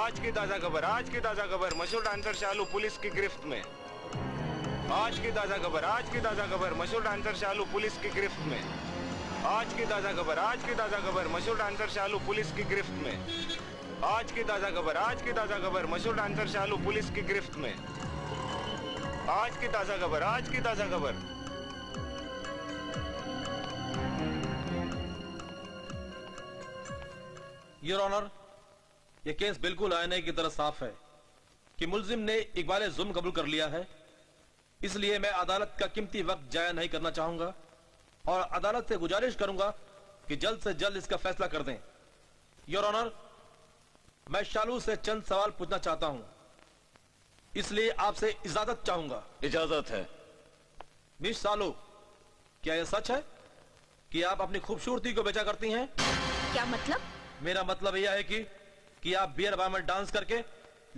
आज की ताजा खबर, आज की ताजा खबर, मशहूर डांसर शालू पुलिस की गिरफ्त में। आज की ताजा खबर, आज की ताजा खबर, मशहूर डांसर शालू पुलिस की गिरफ्त में। आज की ताजा खबर, आज की ताजा खबर, मशहूर डांसर शालू पुलिस की गिरफ्त में। आज की ताजा खबर, आज की ताजा खबर, मशहूर डांसर शालू पुलिस की गिरफ्त में। आज की ताजा खबर, आज की ताजा खबर। योर ऑनर, यह केस बिल्कुल आईने की तरह साफ है कि मुल्जिम ने इकबाल जुल्म कबूल कर लिया है। इसलिए मैं अदालत का कीमती वक्त जाया नहीं करना चाहूंगा और अदालत से गुजारिश करूंगा कि जल्द से जल्द इसका फैसला कर दें। योर ऑनर, मैं शालू से चंद सवाल पूछना चाहता हूं, इसलिए आपसे इजाजत चाहूंगा। इजाजत है। मिस शालू, क्या यह सच है कि आप अपनी खूबसूरती को बेचा करती हैं? क्या मतलब? मेरा मतलब यह है कि आप बियर बार में डांस करके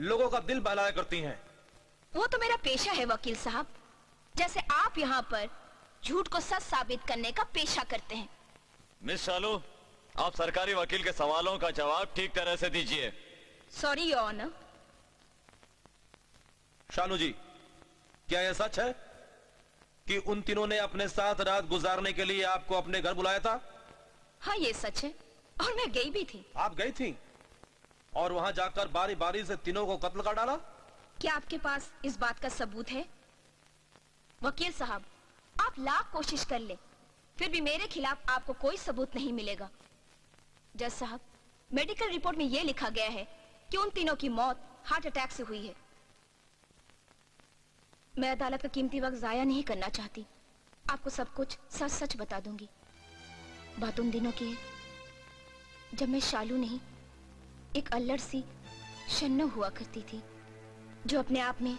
लोगों का दिल बहलाया करती हैं। वो तो मेरा पेशा है वकील साहब, जैसे आप यहाँ पर झूठ को सच साबित करने का पेशा करते हैं। मिस शालू, आप सरकारी वकील के सवालों का जवाब ठीक तरह से दीजिए। Sorry your honour. Shalu ji, क्या यह सच है कि उन तीनों ने अपने साथ रात गुजारने के लिए आपको अपने घर बुलाया था? हाँ, ये सच है और मैं गई भी थी। आप गई थी और वहां जाकर बारी बारी से तीनों को कत्ल कर डाला? क्या आपके पास इस बात का सबूत है? वकील साहब, आप लाख कोशिश कर ले, फिर भी मेरे खिलाफ आपको कोई सबूत नहीं मिलेगा। जज साहब, मेडिकल रिपोर्ट में यह लिखा गया है कि उन तीनों की मौत हार्ट अटैक से हुई है। मैं अदालत का कीमती वक्त जाया नहीं करना चाहती, आपको सब कुछ सच सच बता दूंगी। बात उन दिनों की है जब मैं शालू नहीं, एक अल्लड़ सी शन्नो हुआ करती थी, जो अपने आप में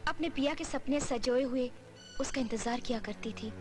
अपने पिया के सपने सजोए हुए उसका इंतजार किया करती थी।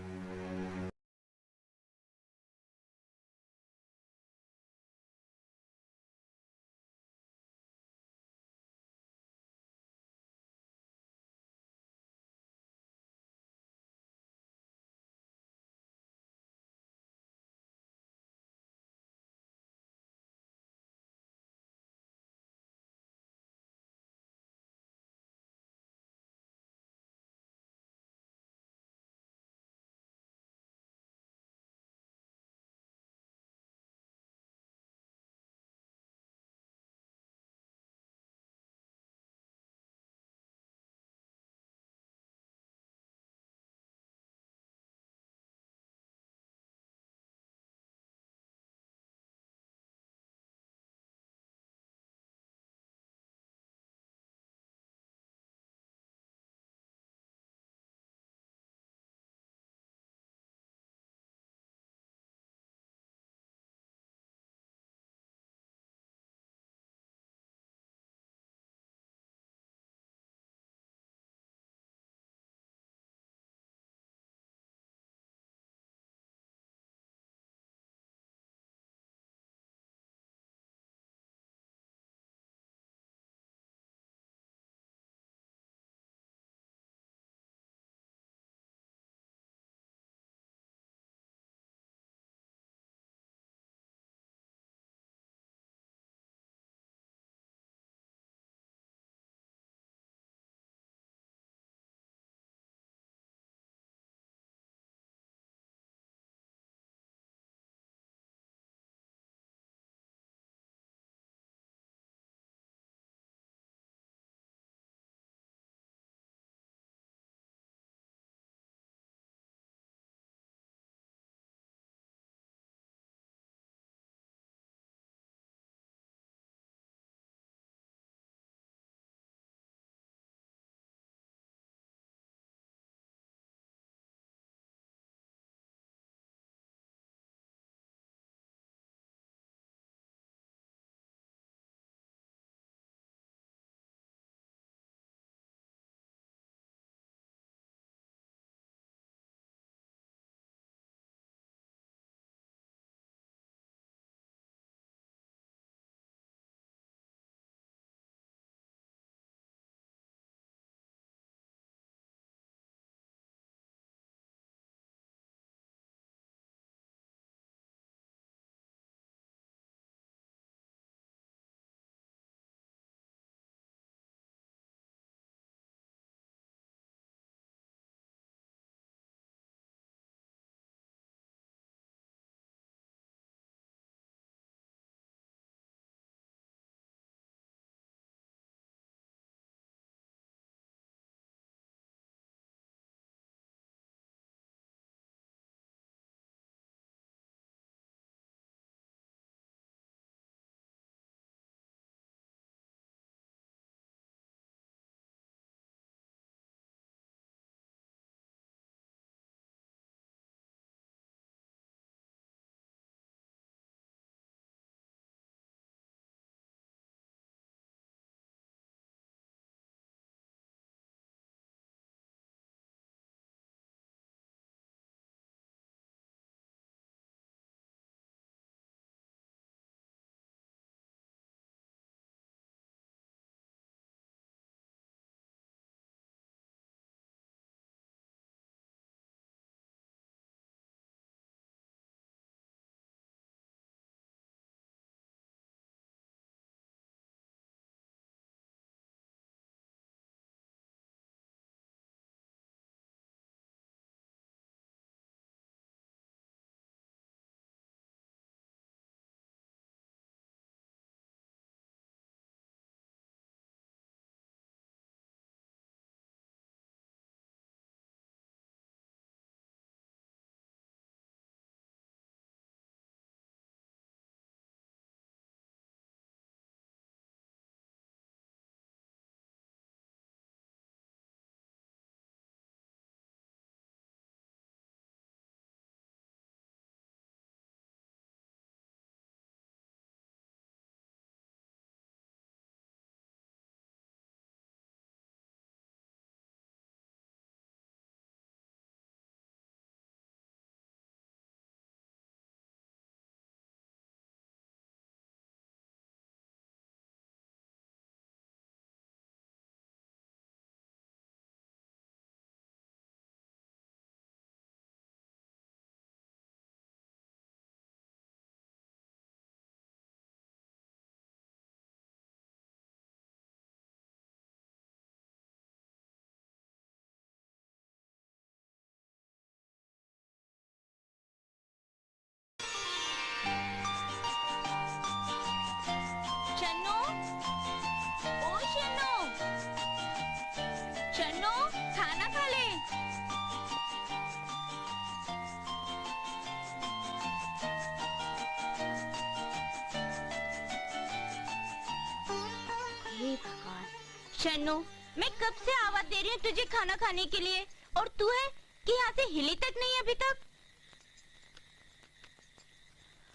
शन्नू, मैं कब से आवाज दे रही हूँ तुझे खाना खाने के लिए, और तू है कि यहाँ से हिली तक नहीं अभी तक।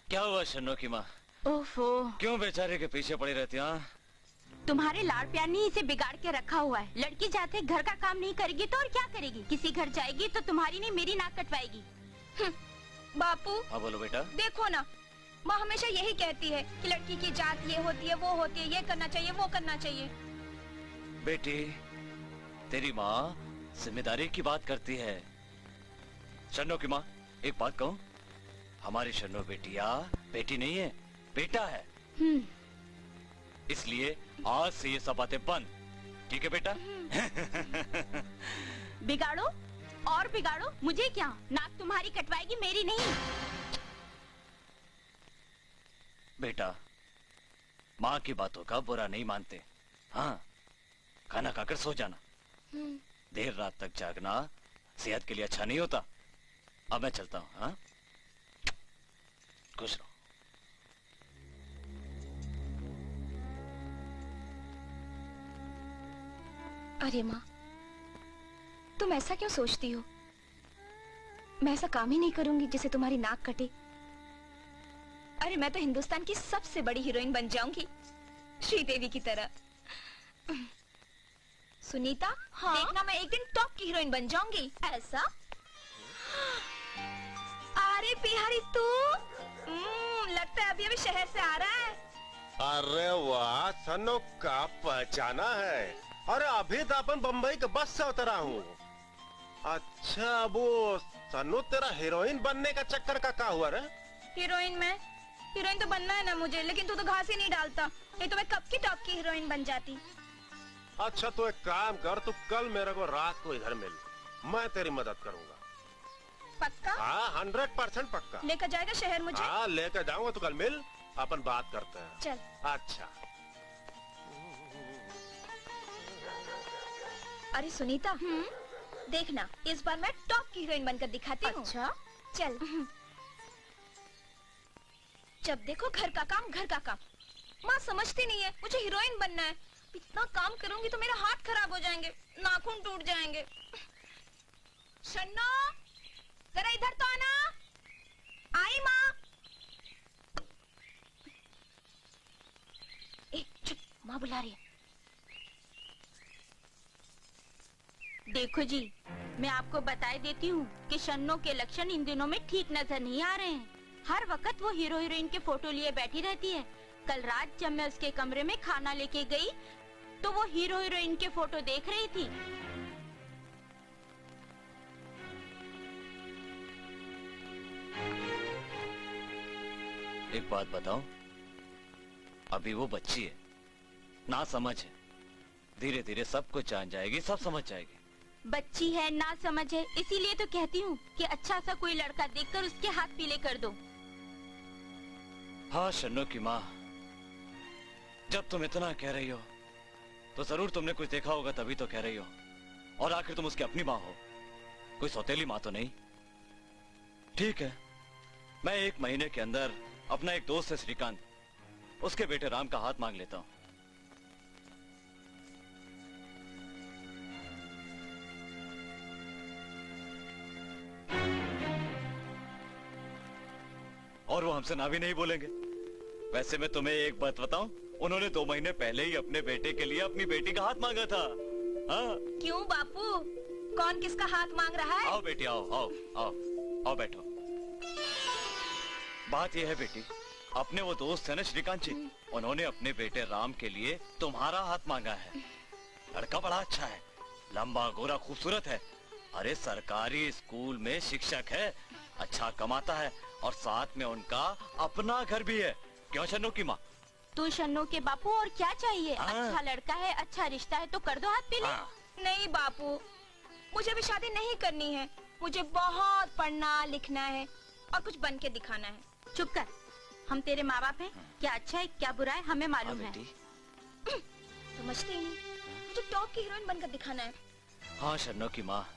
क्या हुआ शन्नो की माँ? ओफो, क्यों बेचारे के पीछे पड़ी रहती? हाँ, तुम्हारे लाड़ प्यार ने इसे बिगाड़ के रखा हुआ है। लड़की जाते घर का काम नहीं करेगी तो और क्या करेगी? किसी घर जाएगी तो तुम्हारी नहीं मेरी नाक कटवाएगी। बापू हाँ बोलो बेटा। देखो ना, माँ हमेशा यही कहती है कि लड़की की जात ये होती है, वो होती है, ये करना चाहिए, वो करना चाहिए। बेटी, तेरी माँ जिम्मेदारी की बात करती है। शन्नो की माँ, एक बात कहूँ, हमारी शन्नो बेटिया बेटी नहीं है, बेटा है। इसलिए आज से ये सब बातें बंद, ठीक है बेटा? बिगाड़ो और बिगाड़ो, मुझे क्या, नाक तुम्हारी कटवाएगी, मेरी नहीं। बेटा, माँ की बातों का बुरा नहीं मानते। हाँ, खाना खाकर सो जाना। देर रात तक जागना सेहत के लिए अच्छा नहीं होता। अब मैं चलता हूँ। हाँ, खुश रहो। अरे माँ, तुम ऐसा क्यों सोचती हो? मैं ऐसा काम ही नहीं करूंगी जिससे तुम्हारी नाक कटे। अरे मैं तो हिंदुस्तान की सबसे बड़ी हीरोइन बन जाऊंगी, श्रीदेवी की तरह। सुनीता, हाँ? देखना मैं एक दिन टॉप की हीरोइन बन जाऊंगी। ऐसा? अरे बिहारी तू, लगता है अभी अभी शहर से आ रहा है। अरे वाह, सन्नो का पहचाना है। अरे अभी तो अपन बम्बई के बस से उतरा हूँ। अच्छा, वो सन्नो तेरा हीरोइन बनने का चक्कर का क्या हुआ रे? हीरोइन तो बनना है ना मुझे, लेकिन तू तो घास ही नहीं डालता, नहीं तो मैं कब की टॉप की हीरोइन बन जाती। अच्छा तो एक काम कर, तू कल मेरे को रात को इधर मिल, मैं तेरी मदद करूंगा। पक्का? हाँ, 100% पक्का। लेकर जाएगा शहर मुझे? हाँ, लेकर जाऊंगा, तो कल मिल, अपन बात करते हैं। चल। अच्छा। अरे सुनीता, देखना इस बार मैं टॉप की हीरोइन बनकर दिखाती हूँ। अच्छा? चल। जब देखो घर का काम। माँ समझती नहीं है, मुझे हीरोइन बनना है। इतना काम करूंगी तो मेरे हाथ खराब हो जाएंगे, नाखून टूट जाएंगे। शन्नो, जरा इधर तो आना। आई माँ। चुप, माँ बुला रही है। देखो जी, मैं आपको बताए देती हूँ कि शन्नो के लक्षण इन दिनों में ठीक नजर नहीं आ रहे हैं। हर वक्त वो हीरो हीरोइन के फोटो लिए बैठी रहती है। कल रात जब मैं उसके कमरे में खाना लेके गई तो वो हीरो हीरोइन के फोटो देख रही थी। एक बात बताओ, अभी वो बच्ची है, ना समझ है, धीरे धीरे सब कुछ जान जाएगी, सब समझ जाएगी। बच्ची है, ना समझ है, इसीलिए तो कहती हूँ कि अच्छा सा कोई लड़का देखकर उसके हाथ पीले कर दो। हाँ शन्नो की माँ, जब तुम इतना कह रही हो तो जरूर तुमने कुछ देखा होगा, तभी तो कह रही हो। और आखिर तुम उसकी अपनी माँ हो, कोई सौतेली माँ तो नहीं। ठीक है, मैं 1 महीने के अंदर अपना एक दोस्त है श्रीकांत, उसके बेटे राम का हाथ मांग लेता हूँ। और वो हमसे ना भी नहीं बोलेंगे। वैसे मैं तुम्हें एक बात बताऊं, उन्होंने 2 महीने पहले ही अपने बेटे के लिए अपनी बेटी का हाथ मांगा था। हाँ। क्यों बापू, कौन किसका हाथ मांग रहा है? आओ बेटी, आओ आओ आओ आओ, बैठो। बात यह है बेटी, अपने वो दोस्त है ना श्रीकांत जी, उन्होंने अपने बेटे राम के लिए तुम्हारा हाथ मांगा है। लड़का बड़ा अच्छा है, लंबा गोरा खूबसूरत है, अरे सरकारी स्कूल में शिक्षक है, अच्छा कमाता है, और साथ में उनका अपना घर भी है। क्यों शन्नो की माँ? तू शन्नो के बापू, और क्या चाहिए? अच्छा लड़का है, अच्छा रिश्ता है, तो कर दो हाथ पीले। नहीं बापू, मुझे भी शादी नहीं करनी है, मुझे बहुत पढ़ना लिखना है और कुछ बन के दिखाना है। चुप कर, हम तेरे माँ बाप हैं, क्या अच्छा है क्या बुरा है हमें मालूम है। समझते ही नहीं, मुझे टॉप की हीरोइन बनकर दिखाना है। हाँ शन्नो की माँ,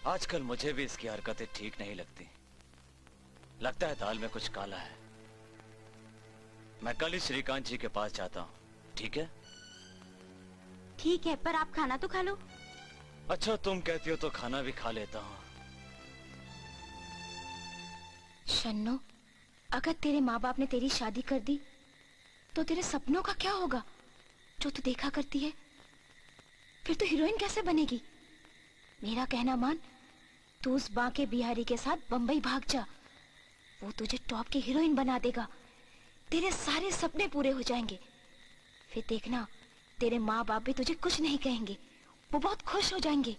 आजकल मुझे भी इसकी हरकतें ठीक नहीं लगती, लगता है दाल में कुछ काला है। मैं कल ही श्रीकांत जी के पास जाता हूँ, ठीक है? ठीक है, पर आप खाना तो खा लो। अच्छा तुम कहती हो तो खाना भी खा लेता हूँ। शन्नो, अगर तेरे माँ बाप ने तेरी शादी कर दी तो तेरे सपनों का क्या होगा जो तू देखा करती है? फिर तो हीरोइन कैसे बनेगी? मेरा कहना मान, तू उस बांके बिहारी के साथ बंबई भाग जा। वो तुझे टॉप की हीरोइन बना देगा। तेरे सारे सपने पूरे हो जाएंगे। फिर देखना, तेरे माँ बाप भी तुझे कुछ नहीं कहेंगे। वो बहुत खुश हो जाएंगे।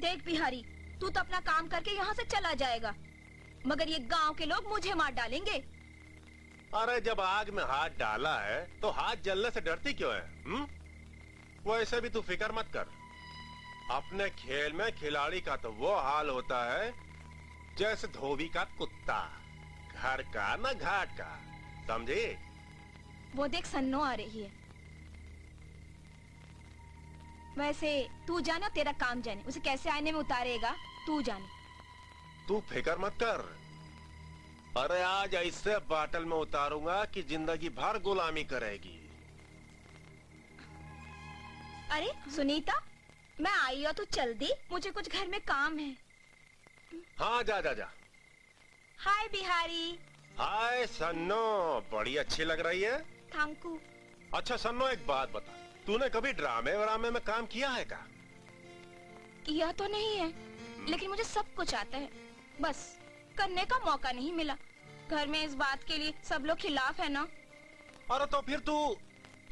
देख बिहारी, तू तो अपना काम करके यहाँ से चला जाएगा, मगर ये गांव के लोग मुझे मार डालेंगे। अरे जब आग में हाथ डाला है तो हाथ जलने से डरती क्यों है? वैसे भी तू फिक्र मत कर। अपने खेल में खिलाड़ी का तो वो हाल होता है जैसे धोबी का कुत्ता, घर का न घाट का, समझी? वो देख सन्नो आ रही है। वैसे तू जाना, तेरा काम जाने, उसे कैसे आईने में उतारेगा तू जाने। तू फिक्र मत कर। अरे आज ऐसे बाटल में उतारूंगा कि जिंदगी भर गुलामी करेगी। अरे सुनीता, मैं आई हो तो चल दी, मुझे कुछ घर में काम है। हाँ जा जा जा। हाय बिहारी। हाय सन्नो, बड़ी अच्छी लग रही है। Thank you. अच्छा सन्नो, एक बात बता, तूने कभी ड्रामे वरामे में काम किया है क्या? किया तो नहीं है, लेकिन मुझे सब कुछ आता है, बस करने का मौका नहीं मिला। घर में इस बात के लिए सब लोग खिलाफ है ना। अरे तो फिर तू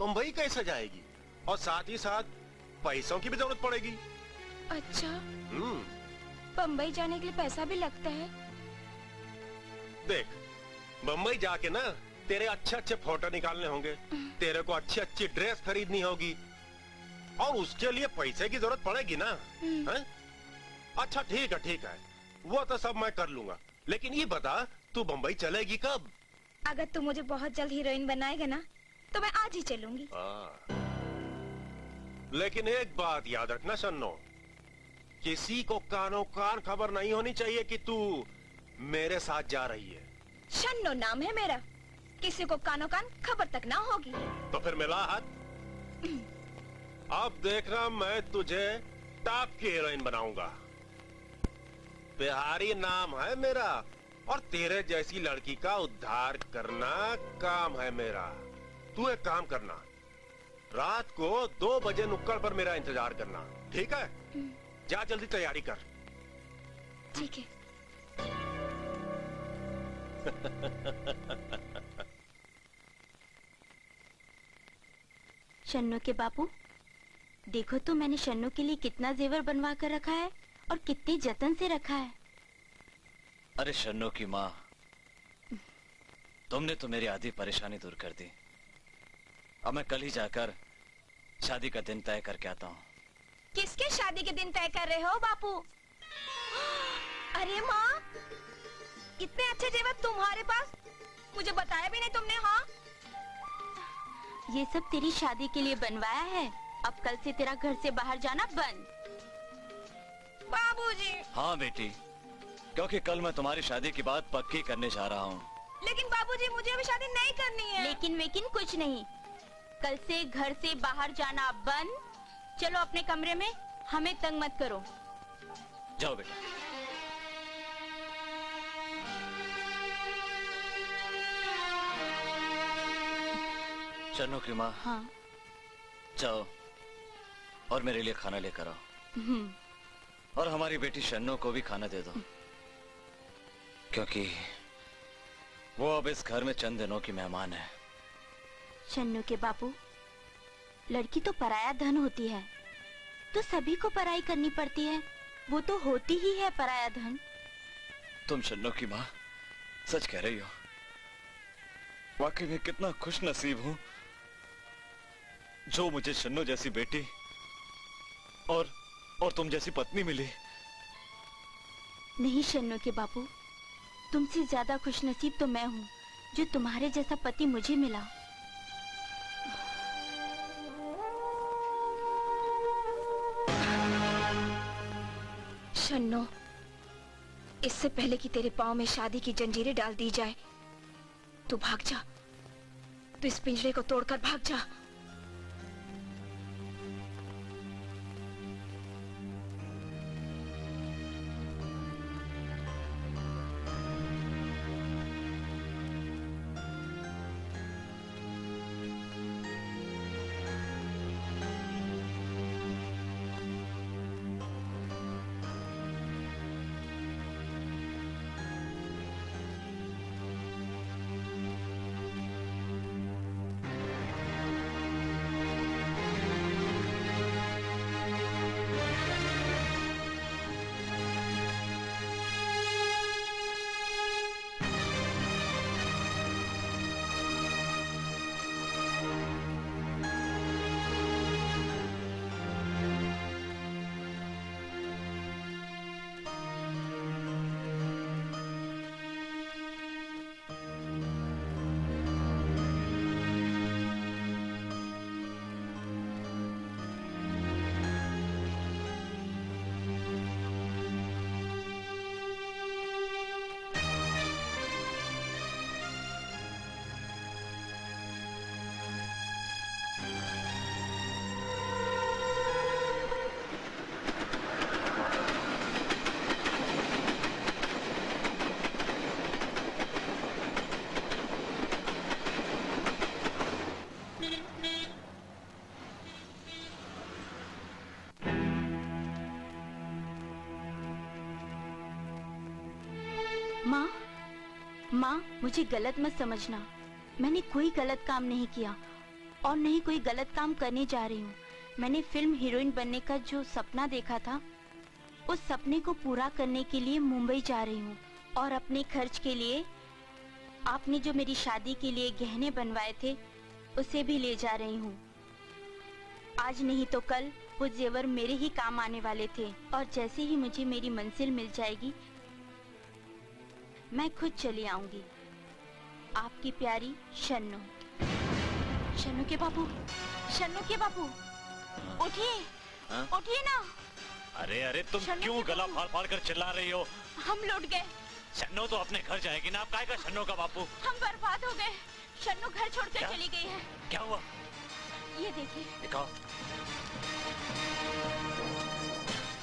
मुंबई कैसे जाएगी? और साथ ही साथ पैसों की भी जरूरत पड़ेगी। अच्छा, बम्बई जाने के लिए पैसा भी लगता है? देख, बम्बई जाके ना तेरे अच्छे अच्छे फोटो निकालने होंगे, तेरे को अच्छी अच्छी ड्रेस खरीदनी होगी, और उसके लिए पैसे की जरूरत पड़ेगी ना। है? अच्छा ठीक है, वो तो सब मैं कर लूंगा, लेकिन ये बता तू बम्बई चलेगी कब? अगर तू मुझे बहुत जल्द हीरोइन बनाएगा ना तो मैं आज ही चलूंगी। लेकिन एक बात याद रखना सन्नो, किसी को कानो कान खबर नहीं होनी चाहिए कि तू मेरे साथ जा रही है। शन्नो नाम है मेरा, किसी को कानो कान खबर तक ना होगी। तो फिर मिला हाथ। अब देखना, मैं तुझे टॉप की हीरोइन बनाऊंगा। बिहारी नाम है मेरा, और तेरे जैसी लड़की का उद्धार करना काम है मेरा। तू एक काम करना, रात को 2 बजे नुक्कड़ पर मेरा इंतजार करना, ठीक है? जा जल्दी तैयारी कर। ठीक है। शन्नो के बापू, देखो तो मैंने शन्नो के लिए कितना जेवर बनवा कर रखा है और कितने जतन से रखा है। अरे शन्नो की माँ, तुमने तो मेरी आधी परेशानी दूर कर दी। अब मैं कल ही जाकर शादी का दिन तय करके आता हूँ। किसके शादी के दिन तय कर रहे हो बापू? अरे माँ, इतने अच्छे जेवर तुम्हारे पास, मुझे बताया भी नहीं तुमने। हाँ, ये सब तेरी शादी के लिए बनवाया है। अब कल से तेरा घर से बाहर जाना बंद। बाबूजी। हाँ बेटी, क्योंकि कल मैं तुम्हारी शादी की बात पक्की करने जा रहा हूँ। लेकिन बाबूजी, मुझे अभी शादी नहीं करनी है। लेकिन कुछ नहीं, कल से घर से बाहर जाना बंद। चलो अपने कमरे में, हमें तंग मत करो। जाओ बेटा। शन्नो की माँ। हाँ। जाओ और मेरे लिए खाना लेकर आओ, और हमारी बेटी शन्नो को भी खाना दे दो, क्योंकि वो अब इस घर में चंद दिनों की मेहमान है। शन्नो के बापू, लड़की तो पराया धन होती है, तो सभी को पराई करनी पड़ती है। वो तो होती ही है पराया धन। तुम शन्नो की माँ सच कह रही हो। वाकई में कितना खुश नसीब हूँ जो मुझे शन्नो जैसी बेटी और तुम जैसी पत्नी मिली। नहीं शन्नो के बापू, तुमसे ज्यादा खुश नसीब तो मैं हूँ जो तुम्हारे जैसा पति मुझे मिला। शन्नो, इससे पहले कि तेरे पाँव में शादी की जंजीरें डाल दी जाए, तू भाग जा, तू इस पिंजरे को तोड़कर भाग जा। माँ, मुझे गलत मत समझना। मैंने कोई गलत काम नहीं किया और नहीं कोई गलत काम करने जा रही हूँ। मैंने फिल्म हीरोइन बनने का जो सपना देखा था, उस सपने को पूरा करने के लिए मुंबई जा रही हूँ और अपने खर्च के लिए आपने जो मेरी शादी के लिए गहने बनवाए थे, उसे भी ले जा रही हूँ। आज नहीं तो कल वो जेवर मेरे ही काम आने वाले थे और जैसे ही मुझे मेरी मंजिल मिल जाएगी, मैं खुद चली आऊंगी। आपकी प्यारी शन्नू। शन्नू के बाबू, शन्नू के बाबू, उठिए, उठिए ना। अरे अरे, तुम शन्नू क्यों के गला बाबू। फाड़ फाड़ कर चिल्ला रही हो? हम लौट गए। शन्नो तो अपने घर जाएगी ना, आप काहे का शन्नो का बापू? हम बर्बाद हो गए। शन्नू घर छोड़कर क्या? चली गई है। क्या हुआ? ये देखिए। दिखाओ।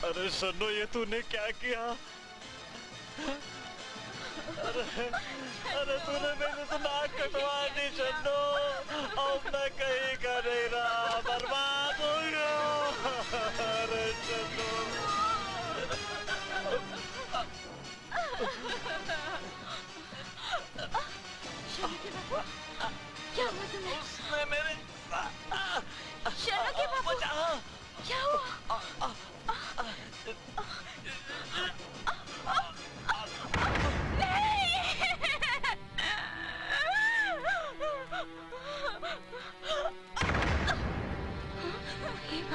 अरे शन्नो, ये तूने क्या किया? अरे तूने मेरे से नाक कटवा दी शन्नो। अब मैं कहीं का नहीं रहा, बर्बाद हो गया। अरे शन्नो। क्या हुआ तुम्हें? उसने मेरे शन्नू के बाबू, क्या हुआ? क्या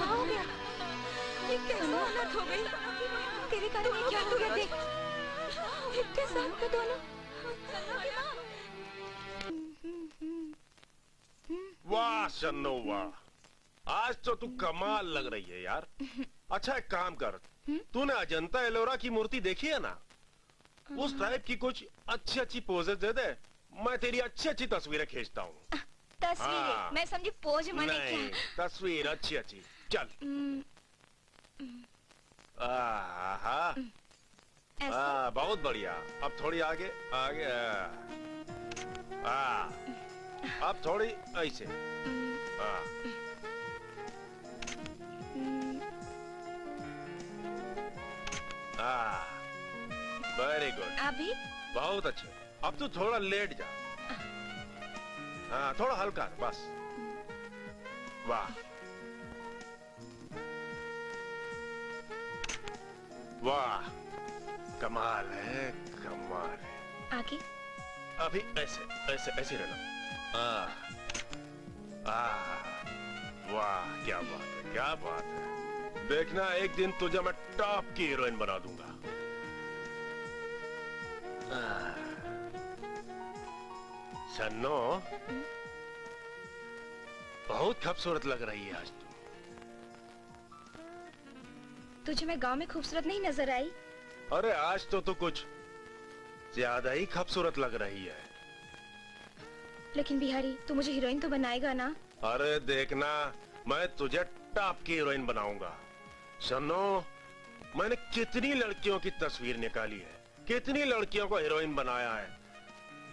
हो गया? ये कैसे हालत हो गई? तेरे कारण ये क्या हो गया? देख, इतने साल का दोनों। वाह शन्नो वाह, आज तो तू कमाल लग रही है यार। अच्छा एक काम कर, तूने अजंता एलोरा की मूर्ति देखी है ना? उस टाइप की कुछ अच्छी अच्छी पोजेस दे दे, मैं तेरी अच्छी अच्छी तस्वीरें खींचता हूँ। तस्वीर? हाँ। मैं समझी पोज माने नहीं, क्या? तस्वीर अच्छी अच्छी। चल। आहा, ऐसे? बहुत बढ़िया। अब थोड़ी आगे आगे। अब थोड़ी ऐसे। वेरी गुड, अभी? बहुत अच्छे। अब तू थोड़ा लेट जा। हाँ, थोड़ा हल्का बस। वाह वाह, कमाल है, कमाल है। आगे? अभी ऐसे ऐसे ऐसे रहना। वाह, क्या बात है, क्या बात है। देखना एक दिन तुझे मैं टॉप की हीरोइन बना दूंगा। शन्नो, बहुत खूबसूरत लग रही है आज तू। तुझे मैं गांव में खूबसूरत नहीं नजर आई? अरे आज तो तू कुछ ज्यादा ही खूबसूरत लग रही है। लेकिन बिहारी, तू मुझे हीरोइन तो बनाएगा ना? अरे देखना, मैं तुझे टॉप की हीरोइन बनाऊंगा। सुनो, मैंने कितनी लड़कियों की तस्वीर निकाली है, कितनी लड़कियों को हीरोइन बनाया है,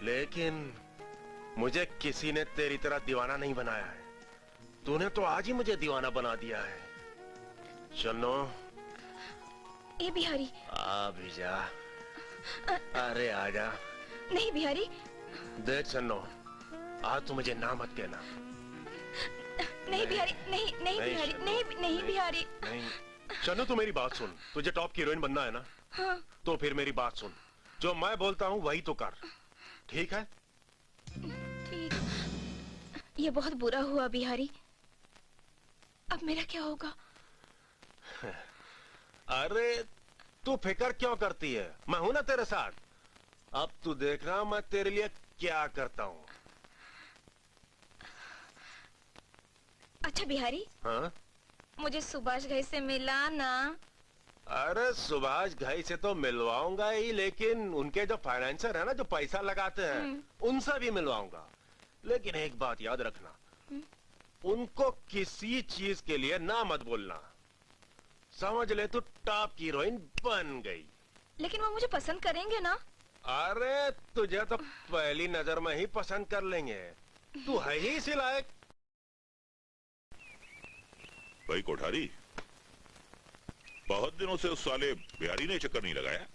लेकिन मुझे किसी ने तेरी तरह दीवाना नहीं बनाया है। तूने तो आज ही मुझे दीवाना बना दिया है। सुनो, ए बिहारी। आ भी जा। अरे आजा। नहीं बिहारी। देख सन्नो, आज तू मुझे ना मत कहना। नहीं बिहारी, नहीं नहीं बिहारी, नहीं नहीं बिहारी। नहीं सन्नो, तू मेरी बात सुन। तुझे टॉप की हीरोइन बनना है ना? हाँ। तो फिर मेरी बात सुन, जो मैं बोलता हूँ वही तो कर, ठीक है? ठीक। ये बहुत बुरा हुआ बिहारी, अब मेरा क्या होगा? अरे तू फिक्र क्यों करती है, मैं हूं ना तेरे साथ। अब तू देखना मैं तेरे लिए क्या करता हूँ। अच्छा बिहारी। हाँ? मुझे सुभाष घई से मिला ना? अरे सुभाष घई से तो मिलवाऊंगा ही, लेकिन उनके जो फाइनेंसर है ना, जो पैसा लगाते हैं, उनसे भी मिलवाऊंगा। लेकिन एक बात याद रखना, उनको किसी चीज के लिए ना मत बोलना। समझ ले, तू टॉप की हीरोइन बन गई। लेकिन वो मुझे पसंद करेंगे ना? अरे तुझे तो पहली नजर में ही पसंद कर लेंगे, तू है ही इसी लायक। भाई कोठारी, बहुत दिनों से उस साले बिहारी ने चक्कर नहीं लगाया।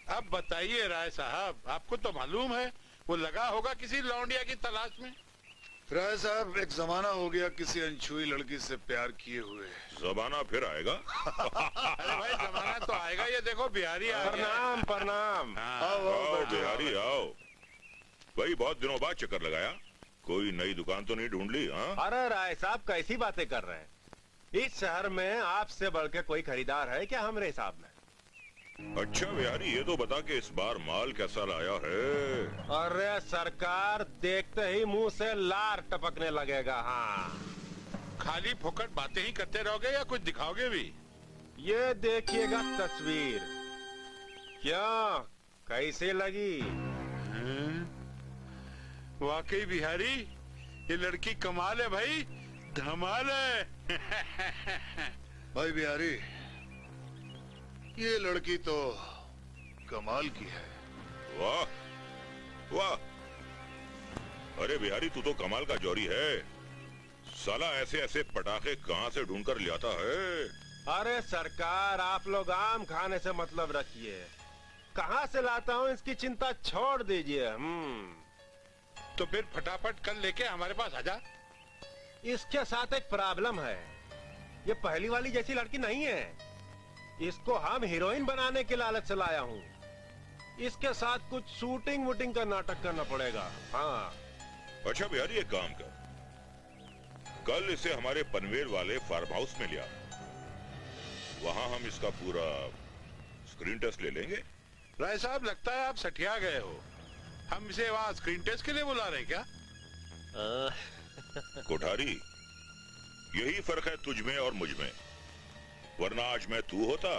अब बताइए राय साहब, आपको तो मालूम है वो लगा होगा किसी लौंडिया की तलाश में। राय साहब, एक जमाना हो गया किसी अनछुई लड़की से प्यार किए हुए। जमाना फिर आएगा। अरे भाई, जमाना तो आएगा, ये देखो बिहारी आ गया। प्रणाम प्रणाम। आओ बिहारी आओ। भाई बहुत दिनों बाद चक्कर लगाया, कोई नई दुकान तो नहीं ढूंढ ली? हाँ? अरे राय साहब, कैसी बातें कर रहे हैं? इस शहर में आपसे बढ़ के कोई खरीदार है क्या हमरे हिसाब में? अच्छा बिहारी, ये तो बता कि इस बार माल कैसा लाया है? अरे सरकार, देखते ही मुंह से लार टपकने लगेगा। हाँ, खाली फोकट बातें ही करते रहोगे या कुछ दिखाओगे भी? ये देखिएगा तस्वीर, क्या कैसे लगी? वाकई बिहारी, ये लड़की कमाल है भाई, धमाल है। भाई बिहारी, ये लड़की तो कमाल की है। वाह वाह। अरे बिहारी, तू तो कमाल का जौहरी है। साला ऐसे ऐसे पटाखे कहाँ से ढूंढ कर लाता है? अरे सरकार, आप लोग आम खाने से मतलब रखिए, कहाँ से लाता हूँ इसकी चिंता छोड़ दीजिए। तो फिर फटाफट कल लेके हमारे पास आजा। इसके साथ एक प्रॉब्लम है, ये पहली वाली जैसी लड़की नहीं है। इसको हम हीरोइन बनाने के लालच से लाया हूँ। इसके साथ कुछ शूटिंग वूटिंग का नाटक करना पड़ेगा। हाँ। अच्छा बिहारी, एक काम कर, कल इसे हमारे पनवेल वाले फार्म हाउस में लिया, वहां हम इसका पूरा स्क्रीन टेस्ट ले लेंगे। राय साहब, लगता है आप सठिया गए हो। हम इसे वहाँ स्क्रीन टेस्ट के लिए बुला रहे हैं क्या? कोठारी, यही फर्क है तुझ में और मुझ में, वरना आज मैं तू होता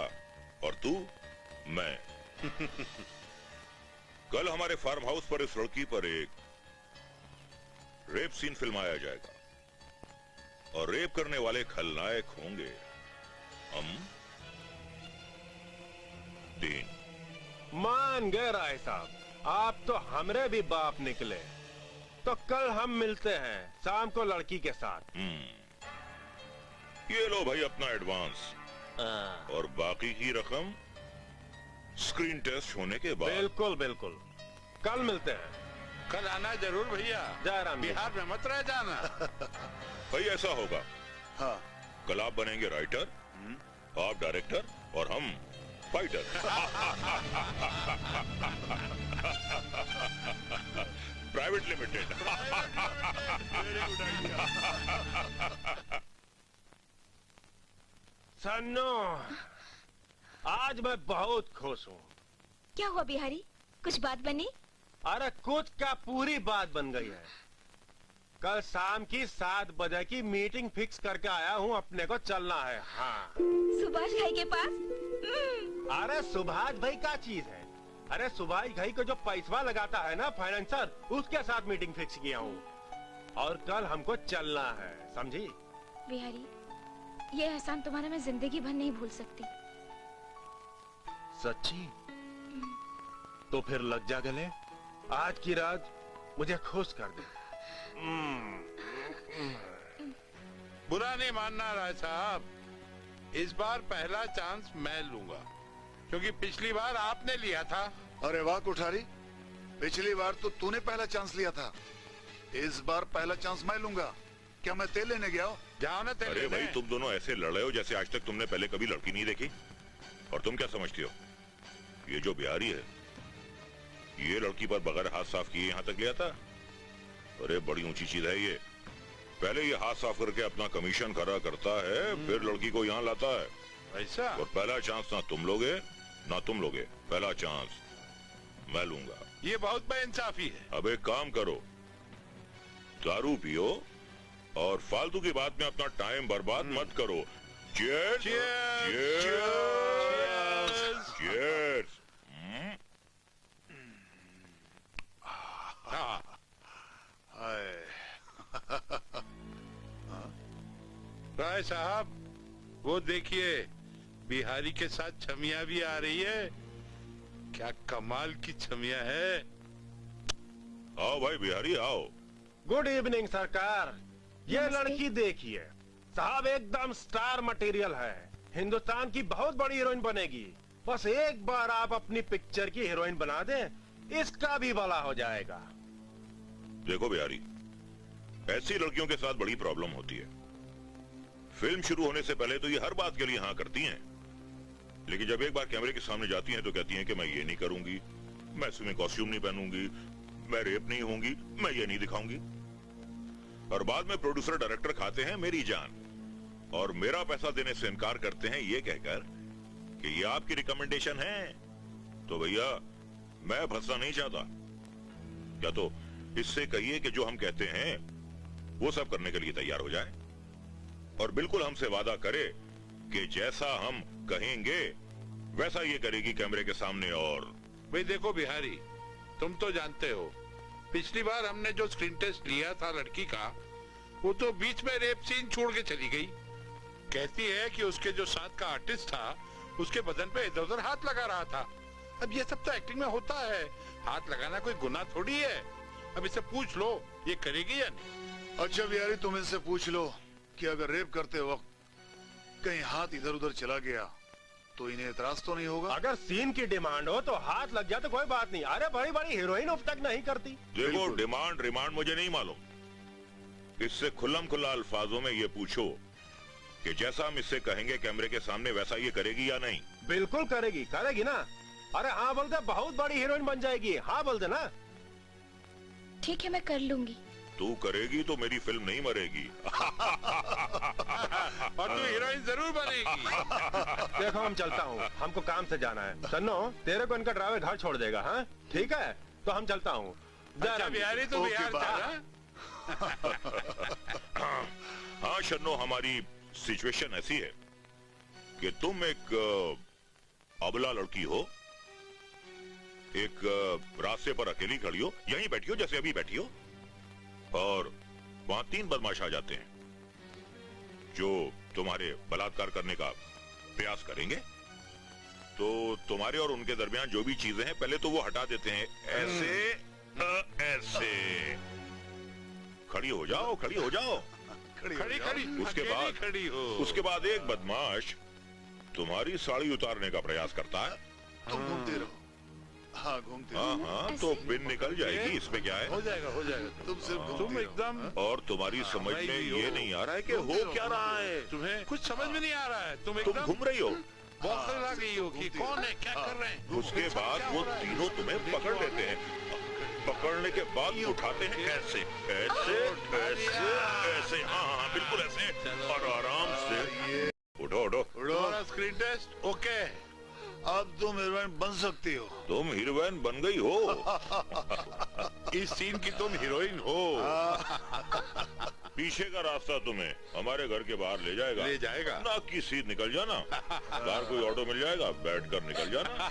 और तू मैं। कल हमारे फार्म हाउस पर इस लड़की पर एक रेप सीन फिल्माया जाएगा और रेप करने वाले खलनायक होंगे हम तीन। मान गए राय साहब, आप तो हमरे भी बाप निकले। तो कल हम मिलते हैं शाम को लड़की के साथ। ये लो भाई अपना एडवांस, और बाकी की रकम स्क्रीन टेस्ट होने के बाद। बिल्कुल बिल्कुल, कल मिलते हैं। कल आना जरूर भैया। जय राम। बिहार में मत रह जाना। भाई ऐसा होगा, हाँ। कल आप बनेंगे राइटर, आप डायरेक्टर और हम फाइटर। Private limited. सन्नो, आज मैं बहुत खुश हूँ। क्या हुआ बिहारी, कुछ बात बनी? अरे कुछ क्या, पूरी बात बन गई है। कल शाम की 7 बजे की मीटिंग फिक्स करके आया हूँ, अपने को चलना है। हाँ। सुभाष भाई के पास? अरे सुभाष भाई का चीज है, अरे सुबाई घई को जो पैसा लगाता है ना फाइनेंसर, उसके साथ मीटिंग फिक्स किया हूँ और कल हमको चलना है, समझी? बिहारी, ये एहसान तुम्हारा मैं जिंदगी भर नहीं भूल सकती। सच्ची? तो फिर लग जा गले, आज की रात मुझे खुश कर दे। बुरा नहीं मानना राय साहब, इस बार पहला चांस मैं लूंगा, क्योंकि पिछली बार आपने लिया था। अरे वाह कोठारी, पिछली बार तो तूने पहला चांस लिया था, इस बार पहला चांस मैं लूंगा। क्या मैं तेल लेने गया हूँ? जाओ ना तेल अरे लेने। भाई, तुम दोनों ऐसे लड़ रहे हो जैसे आज तक तुमने पहले कभी लड़की नहीं देखी। और तुम क्या समझती हो, ये जो बिहारी है, ये लड़की पर बगैर हाथ साफ किए यहाँ तक लिया था? अरे बड़ी ऊंची चीज है ये। पहले ये हाथ साफ करके अपना कमीशन खड़ा करता है, फिर लड़की को यहाँ लाता है। ऐसा? और पहला चांस ना तुम लोगे ना तुम लोगे, पहला चांस मैं लूंगा। ये बहुत बेइंसाफी है। अब एक काम करो, दारू पियो और फालतू की बात में अपना टाइम बर्बाद मत करो। चीयर्स! चीयर्स! चीयर्स! राय साहब, वो देखिए बिहारी के साथ छमिया भी आ रही है। क्या कमाल की छमिया है। आओ भाई बिहारी, आओ। गुड इवनिंग सरकार। ये लड़की देखिए साहब, एकदम स्टार मटेरियल है, हिंदुस्तान की बहुत बड़ी हीरोइन बनेगी। बस एक बार आप अपनी पिक्चर की हीरोइन बना दें, इसका भी भला हो जाएगा। देखो बिहारी, ऐसी लड़कियों के साथ बड़ी प्रॉब्लम होती है। फिल्म शुरू होने से पहले तो ये हर बात के लिए हाँ करती हैं, लेकिन जब एक बार कैमरे के सामने जाती हैं तो कहती हैं कि मैं ये नहीं करूंगी, मैं स्विमिंग कॉस्ट्यूम नहीं पहनूंगी, मैं रेप नहीं होंगी, मैं ये नहीं दिखाऊंगी। और बाद में प्रोड्यूसर डायरेक्टर खाते हैं मेरी जान और मेरा पैसा देने से इनकार करते हैं ये कहकर कि ये आपकी रिकमेंडेशन है। तो भैया, मैं फंसना नहीं चाहता। क्या तो इससे कहिए कि जो हम कहते हैं वो सब करने के लिए तैयार हो जाए और बिल्कुल हमसे वादा करे कि जैसा हम कहेंगे वैसा ये करेगी कैमरे के सामने। और भाई देखो बिहारी, तुम तो जानते हो पिछली बार हमने जो स्क्रीन टेस्ट लिया था लड़की का, वो तो बीच में रेप सीन छोड़ के चली गई। कहती है कि उसके जो साथ का आर्टिस्ट था उसके बदन पे इधर उधर हाथ लगा रहा था। अब ये सब तो एक्टिंग में होता है, हाथ लगाना कोई गुनाह थोड़ी है। अब इसे पूछ लो ये करेगी या नहीं। अच्छा बिहारी, तुम इनसे पूछ लो कि अगर रेप करते वक्त कहीं हाथ इधर उधर चला गया तो इन्हें एतराज तो नहीं होगा? अगर सीन की डिमांड हो तो हाथ लग गया तो कोई बात नहीं। अरे बड़ी बड़ी हीरोइन अब तक नहीं करती। देखो, डिमांड रिमांड मुझे नहीं मालूम, इससे खुल्लम खुल्ला अल्फाजों में ये पूछो कि जैसा हम इससे कहेंगे कैमरे के सामने वैसा ये करेगी या नहीं। बिल्कुल करेगी, करेगी ना। अरे हाँ बोल दे, बहुत बड़ी हीरोइन बन जाएगी। हाँ बोल दे ना। ठीक है, मैं कर लूंगी। तू करेगी तो मेरी फिल्म नहीं मरेगी। और तू हीरोइन जरूर बनेगी। देखो हम चलता हूँ, हमको काम से जाना है। सन्नो, तेरे को इनका ड्राइवर घर छोड़ देगा। हाँ ठीक है, तो हम चलता हूँ। अच्छा बिहारी, तू बिहार जा। हाँ शन्नो, हमारी सिचुएशन ऐसी है कि तुम एक अबला लड़की हो, एक रास्ते पर अकेली खड़ी हो, यहीं बैठी हो जैसे अभी बैठी हो, और वहां 3 बदमाश आ जाते हैं जो तुम्हारे बलात्कार करने का प्रयास करेंगे। तो तुम्हारे और उनके दरमियान जो भी चीजें हैं पहले तो वो हटा देते हैं, ऐसे ऐसे। खड़ी हो जाओ, खड़ी हो जाओ। खड़ी खड़ी उसके बाद एक बदमाश तुम्हारी साड़ी उतारने का प्रयास करता है। तुम घूमते रहो। हाँ घूमते रहो। हाँ, तो पिन निकल जाएगी, इसमें क्या है। हो जाएगा, हो जाएगा। तुम सिर्फ तुम एकदम। और तुम्हारी समझ में ये नहीं आ रहा है कि हो क्या रहा है। तुम्हें कुछ समझ में नहीं आ रहा है। तुम घूम रही हो, बहुत लगा गई हो कि कौन है, क्या कर रहे हैं। उसके बाद वो तीनों तुम्हें पकड़ लेते हैं। पकड़ने के बाद उठाते हैं ऐसे ऐसे ऐसे ऐसे। हाँ हाँ बिल्कुल ऐसे, और आराम से उठो उठो। तुम्हारा स्क्रीन टेस्ट ओके। अब तुम हीरोइन बन सकती हो। तुम हीरोइन बन गई हो। इस सीन की तुम हीरोइन हो। पीछे का रास्ता तुम्हें हमारे घर के बाहर ले जाएगा। ले जाएगा ना की सीट निकल जाना, बाहर कोई ऑटो मिल जाएगा, बैठकर निकल जाना।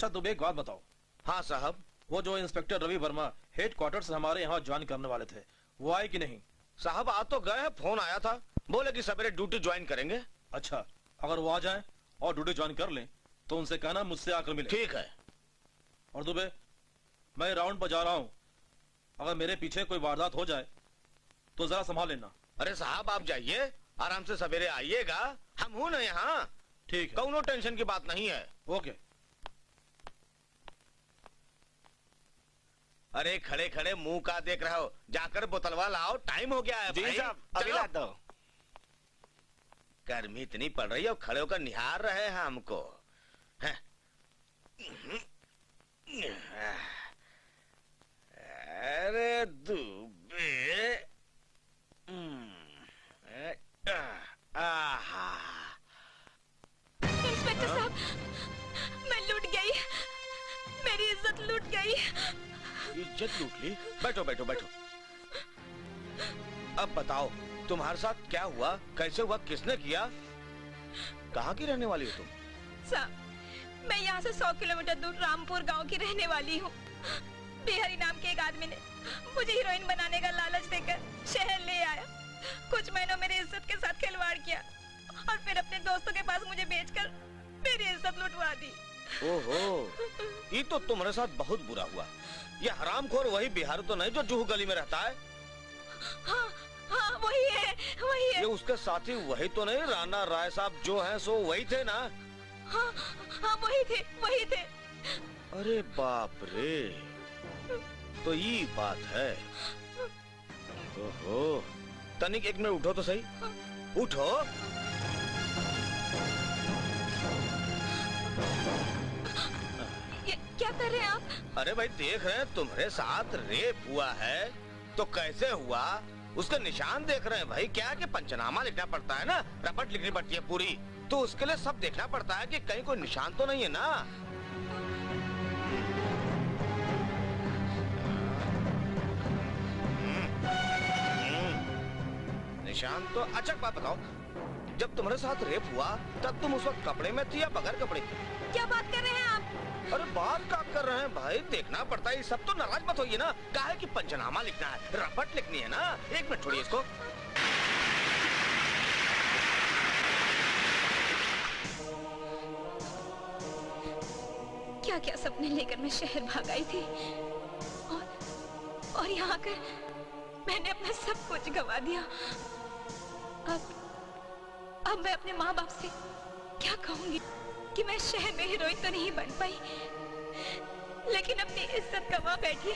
अच्छा तुम एक बात बताओ। हाँ साहब। वो जो inspector Ravi Verma head quarter से हमारे यहाँ ज्वाइन करने वाले थे, वो आए कि नहीं? साहब आ तो गए हैं, फोन आया था, बोले कि सवेरे ड्यूटी ज्वाइन करेंगे। अच्छा, अगर वो आ जाएं और ड्यूटी ज्वाइन कर लें तो उनसे कहना मुझसे आकर मिले। ठीक है। और दुबे, मैं राउंड पर जा रहा हूँ, अगर मेरे पीछे कोई वारदात हो जाए तो जरा संभाल लेना। अरे साहब आप जाइए, आराम से सवेरे आइएगा, हम हूं ना यहाँ। ठीक है, कौनो टेंशन की बात नहीं है। ओके। अरे खड़े खड़े मुंह का देख रहे हो, जाकर बोतलवा लाओ, टाइम हो गया है। जी भाई साहब, अभी चलो। लाता हूं। गर्मी इतनी पड़ रही है और खड़े होकर निहार रहे हैं हमको। हैं? अरे दुबे, इंस्पेक्टर साहब, मैं लूट गई, मेरी इज्जत लूट गई। इज्जत लूट ली? बैठो बैठो बैठो। अब बताओ तुम्हारे साथ क्या हुआ, कैसे हुआ, किसने किया, कहाँ की रहने वाली हो तुम? साहब, मैं यहाँ से 100 किलोमीटर दूर रामपुर गांव की रहने वाली हूँ। बिहारी नाम के एक आदमी ने मुझे हीरोइन बनाने का लालच देकर शहर ले आया। कुछ महीनों मेरी इज्जत के साथ खिलवाड़ किया और फिर अपने दोस्तों के पास मुझे बेचकर मेरी इज्जत लुटवा दी। ओहो, ये तो तुम्हारे साथ बहुत बुरा हुआ। ये हरामखोर वही बिहार तो नहीं जो जूहू गली में रहता है? हाँ, हाँ, वही है, वही है। ये उसके साथी वही तो नहीं, राणा राय साहब जो हैं सो वही थे ना? हाँ, हाँ, वही थे, वही थे। अरे बाप रे, तो ये बात है। ओहो, तनिक एक मिनट उठो तो सही, उठो। ये क्या कर रहे हैं आप? अरे भाई देख रहे हैं तुम्हारे साथ रेप हुआ है, तो कैसे हुआ उसके निशान देख रहे हैं भाई। क्या कि पंचनामा लिखना पड़ता है ना, रपट लिखनी पड़ती है पूरी, तो उसके लिए सब देखना पड़ता है कि कहीं कोई निशान तो नहीं है ना। निशान तो अच्छा बात बताओ, जब तुम्हारे साथ रेप हुआ तब तुम उस वक्त कपड़े में थी या बगैर कपड़े की? क्या बात कर रहे हैं आप? अरे बात क्या कर रहे हैं भाई, देखना पड़ता है ये सब। तो नाराज मत होइए ना, काहे कि पंचनामा लिखना है, रपट लिखनी है ना। एक मिनट छोड़िए इसको। क्या क्या सपने लेकर मैं शहर भाग आई थी और यहाँ आकर मैंने अपना सब कुछ गवा दिया। अब मैं अपने माँ बाप से क्या कहूंगी कि मैं शहर में हीरोइन तो नहीं बन पाई, लेकिन अपनी इज्जत गवा बैठी।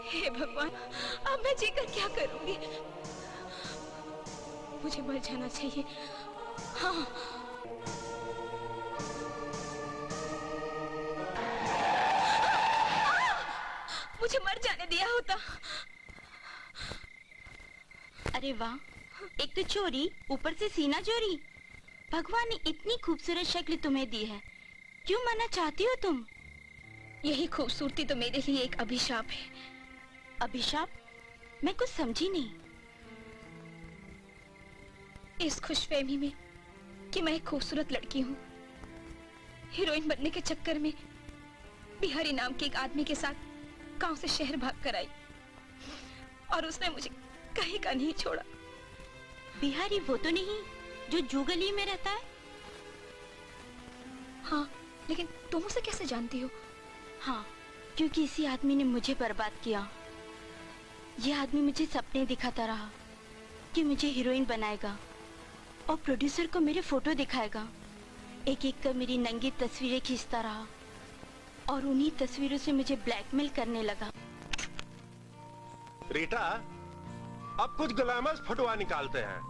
हे भगवान, अब मैं जीकर क्या करूंगी? मुझे मर जाना चाहिए। हाँ, मुझे मर जाने दिया होता। अरे वाह, एक तो चोरी, ऊपर से सीना चोरी। भगवान ने इतनी खूबसूरत शक्ल तुम्हें दी है, क्यों मरना चाहती हो तुम? यही खूबसूरती तो मेरे लिए एक अभिशाप है। अभिशाप? मैं कुछ समझी नहीं। इस खुशफहमी में कि मैं एक खूबसूरत लड़की हूँ, हीरोइन बनने के चक्कर में बिहारी नाम के एक आदमी के साथ गांव से शहर भाग कर आई और उसने मुझे कहीं का नहीं छोड़ा। बिहारी वो तो नहीं जो जूगली में रहता है? हाँ, लेकिन तुम उसे कैसे जानती हो? हाँ, क्योंकि इसी आदमी ने मुझे बर्बाद किया। ये आदमी मुझे सपने दिखाता रहा कि मुझे हीरोइन बनाएगा और प्रोड्यूसर को मेरे फोटो दिखाएगा। एक एक कर मेरी नंगी तस्वीरें खींचता रहा और उन्हीं तस्वीरों से मुझे ब्लैकमेल करने लगा। रीटा, अब कुछ ग्लैमर्स फटवा निकालते हैं।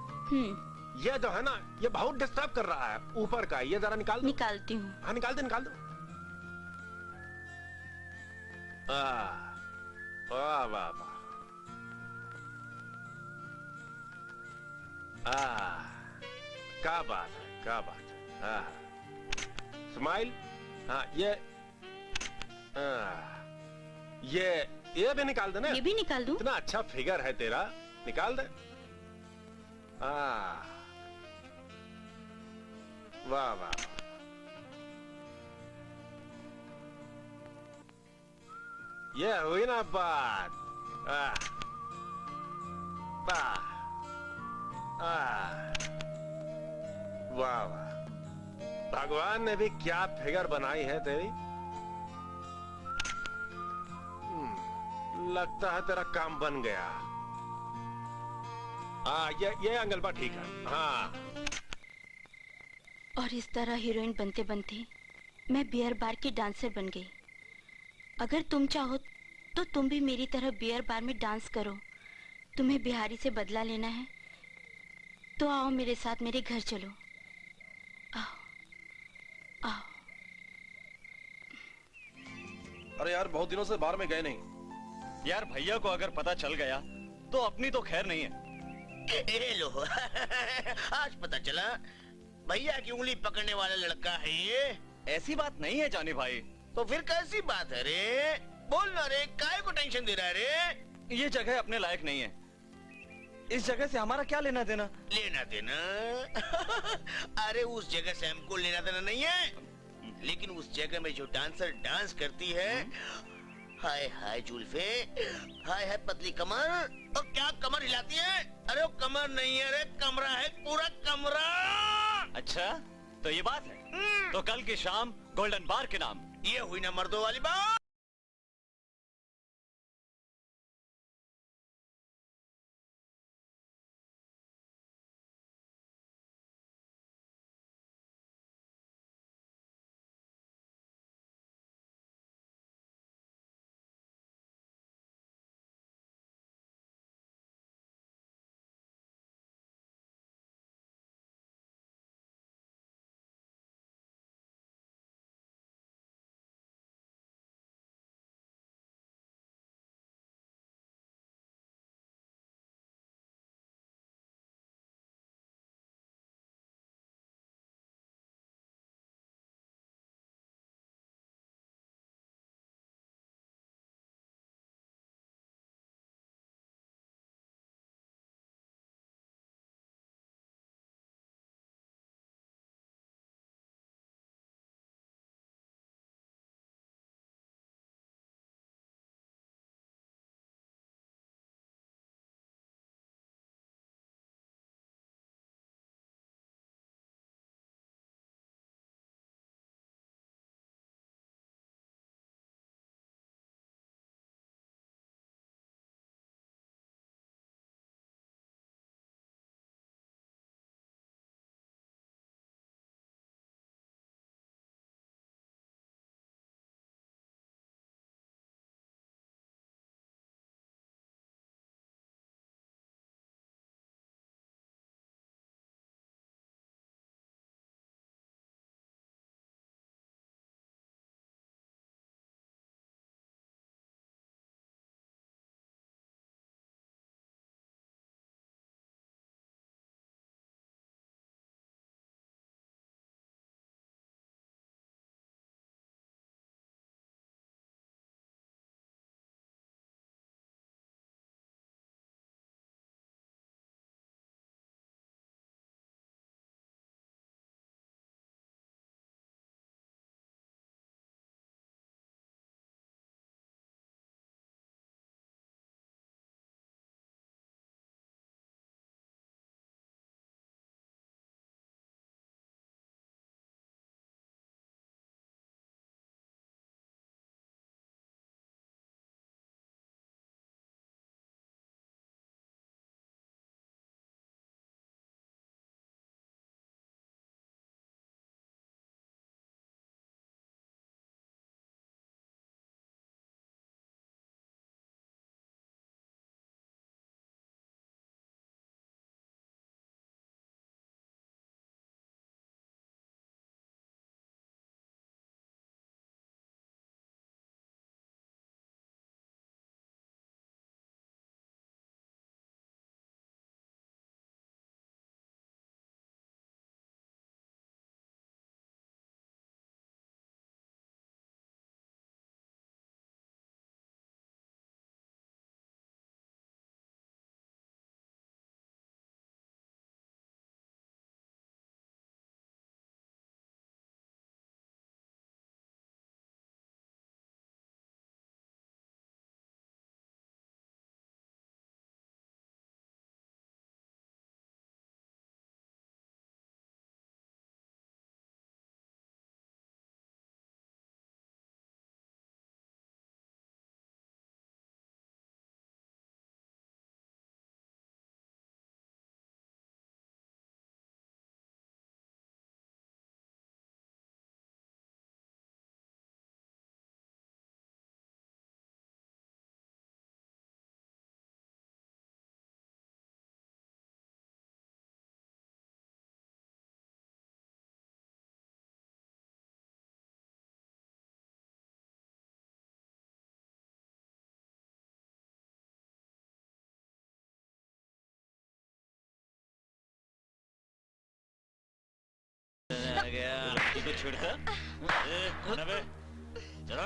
ये जो है ना, ये बहुत डिस्टर्ब कर रहा है ऊपर का। ये जरा निकाल दो। निकालती हूँ। हाँ निकाल दो, निकाल दो। वाह वाह वाह। क्या बात है, क्या बात है। स्माइल। हाँ ये भी निकाल दे ना। ये भी निकाल दूं? इतना अच्छा फिगर है तेरा, निकाल दे। वाह वाह। ये हुई ना बात। आह, वाह वाह वाह, भगवान ने भी क्या फिगर बनाई है तेरी। लगता है तेरा काम बन गया। हाँ, ये अंगलबा ठीक है। हाँ, और इस तरह हीरोइन बनते बनते मैं बियर बार की डांसर बन गई। अगर तुम चाहो तो तुम भी मेरी तरह बियर बार में डांस करो। तुम्हें बिहारी से बदला लेना है तो आओ मेरे साथ, मेरे घर चलो। आओ आओ। अरे यार, बहुत दिनों से बाहर में गए नहीं। यार भैया को अगर पता चल गया तो अपनी तो खैर नहीं है। ए लो आज पता चला भैया की उंगली पकड़ने वाला लड़का है ये। ऐसी बात नहीं है जानी भाई। तो फिर कैसी बात है रे? बोल ना रे, काहे को टेंशन दे रहा है रे? ये जगह अपने लायक नहीं है। इस जगह से हमारा क्या लेना देना? लेना देना अरे उस जगह से हमको लेना देना नहीं है, लेकिन उस जगह में जो डांसर डांस करती है, हाय हाय जुल्फे, हाय हाय पतली कमर, और क्या कमर हिलाती है। अरे वो कमर नहीं है रे, कमरा है, पूरा कमरा। अच्छा तो ये बात है। तो कल की शाम गोल्डन बार के नाम। ये हुई ना मर्दों वाली बात। आ गया लड़की को छेड़कर खाना पे चलो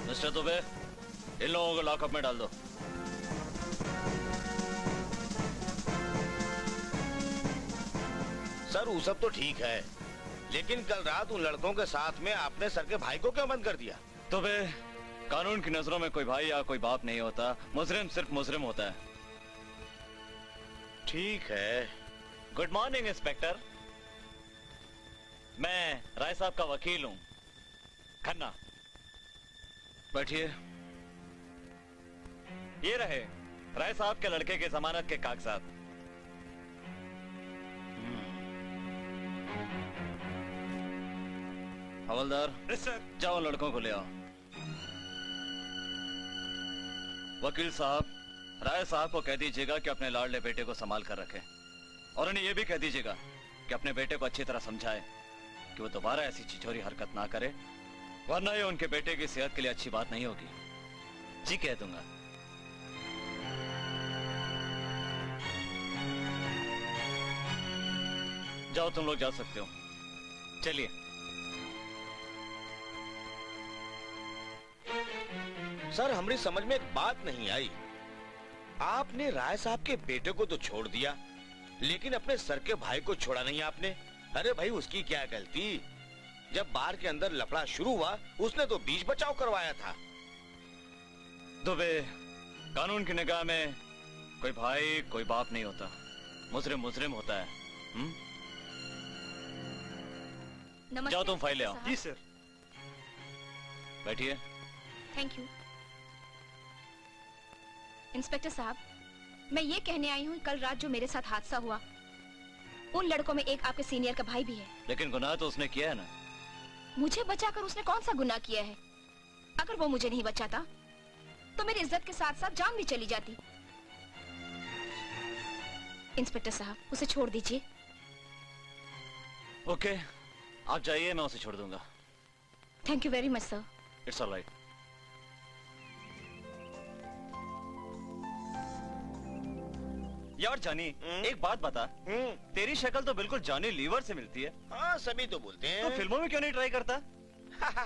मिस्टर दुबे, इन लोगों को लॉकअप में डाल दो। सर वो सब तो ठीक है, लेकिन कल रात उन लड़कों के साथ में आपने सर के भाई को क्यों बंद कर दिया? दुबे, कानून की नजरों में कोई भाई या कोई बाप नहीं होता, मुजरिम सिर्फ मुजरिम होता है। ठीक है। गुड मॉर्निंग इंस्पेक्टर, मैं राय साहब का वकील हूं, खन्ना। बैठिए। ये रहे राय साहब के लड़के के जमानत के कागजात। हवलदार, जाओ लड़कों को ले आओ। वकील साहब, राय साहब को कह दीजिएगा कि अपने लाडले बेटे को संभाल कर रखे, और उन्हें यह भी कह दीजिएगा कि अपने बेटे को अच्छी तरह समझाए कि वो दोबारा ऐसी छिछोरी हरकत ना करे, वरना ये उनके बेटे की सेहत के लिए अच्छी बात नहीं होगी। जी कह दूंगा। जाओ, तुम लोग जा सकते हो, चलिए। सर हमारी समझ में एक बात नहीं आई, आपने राय साहब के बेटे को तो छोड़ दिया, लेकिन अपने सर के भाई को छोड़ा नहीं आपने। अरे भाई उसकी क्या गलती, जब बार के अंदर लफड़ा शुरू हुआ उसने तो बीच बचाव करवाया था। दुबे, कानून की निगाह में कोई भाई कोई बाप नहीं होता, मुजरिम मुजरिम होता है। जाओ तुम फाइल ले आओ। जी सर। बैठिए। Thank you. इंस्पेक्टर साहब, मैं ये कहने आई हूँ कल रात जो मेरे साथ हादसा हुआ, उन लड़कों में एक आपके सीनियर का भाई भी है। लेकिन गुनाह तो उसने किया है ना। मुझे बचाकर उसने कौन सा गुनाह किया है? अगर वो मुझे नहीं बचाता तो मेरी इज्जत के साथ साथ जान भी चली जाती। इंस्पेक्टर साहब, उसे छोड़ दीजिए। ओके, आप जाइए, मैं उसे छोड़ दूंगा। Thank you very much sir. It's alright. यार जानी, एक बात बता, तेरी शक्ल तो बिल्कुल जॉनी लीवर से मिलती है। हाँ, सभी तो बोलते हैं। तो फिल्मों में क्यों नहीं ट्राई करता?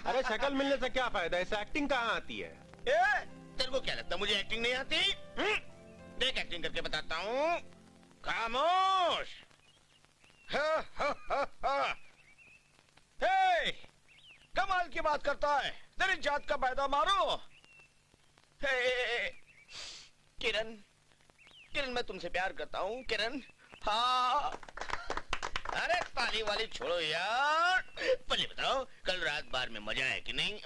अरे शक्ल मिलने से क्या फायदा, इससे एक्टिंग कहाँ आती है? तेरे को क्या लगता मुझे एक्टिंग नहीं आती? देख एक्टिंग करके बताता हूँ। खामोश। हे, कमाल की बात करता है, तेरी जात का पैदा मारो। किरण, किरण मैं तुमसे प्यार करता हूँ किरण। हाँ। अरे ताली वाली छोड़ो यार, पहले बताओ कल रात बार में मजा है कि नहीं?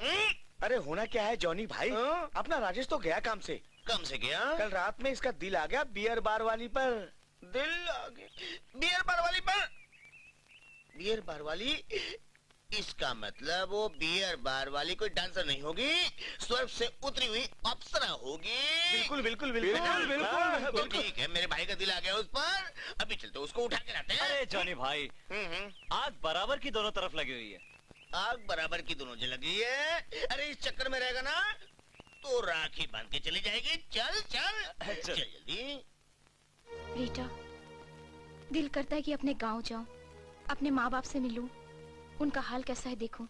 अरे होना क्या है जॉनी भाई, अपना राजेश तो गया काम से। कम से गया? कल रात में इसका दिल आ गया बियर बार वाली पर। दिल आ गया बियर बार वाली पर? बियर बार वाली इसका मतलब वो बियर बार वाली कोई डांसर नहीं होगी, स्वर्ग से उतरी हुई अप्सरा होगी। बिल्कुल बिल्कुल बिल्कुल बिल्कुल। तो ठीक है, मेरे भाई का दिल आ गया उस पर। अभी चलते उसको उठा के लाते हैं। अरे जॉनी भाई, आग बराबर की दोनों तरफ लगी हुई है। आग बराबर की दोनों जगह लगी है। अरे इस चक्कर में रहेगा ना तो राखी बांध के चली जाएगी। चल चल चल जल्दी। रीटा, दिल करता है कि अपने गांव जाऊं, अपने माँ बाप से मिलूं, उनका हाल कैसा है देखूं।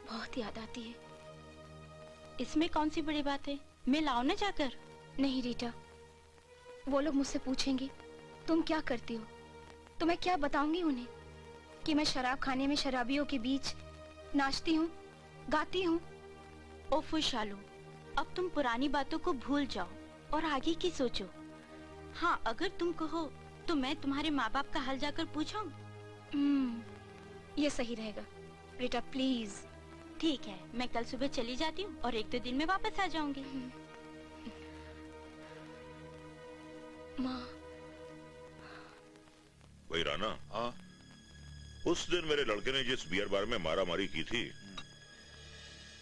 बहुत याद आती है। इसमें कौन सी बड़ी बात है, मैं लाऊं ना जाकर। नहीं रीटा, वो लोग मुझसे पूछेंगे तुम क्या करती हो, तो मैं क्या बताऊंगी उन्हें कि मैं शराब खाने में शराबियों के बीच नाचती हूँ, गाती हूँ। ओफो शालू, अब तुम पुरानी बातों को भूल जाओ और आगे की सोचो। हाँ, अगर तुम कहो तो मैं तुम्हारे माँ बाप का हाल जाकर पूछूं। ये सही रहेगा रीटा, प्लीज। ठीक है, मैं कल सुबह चली जाती हूँ और 1-2 दिन में वापस आ जाऊंगी। माँ। वही राना, हाँ? उस दिन मेरे लड़के ने जिस बियर बार में मारा मारी की थी,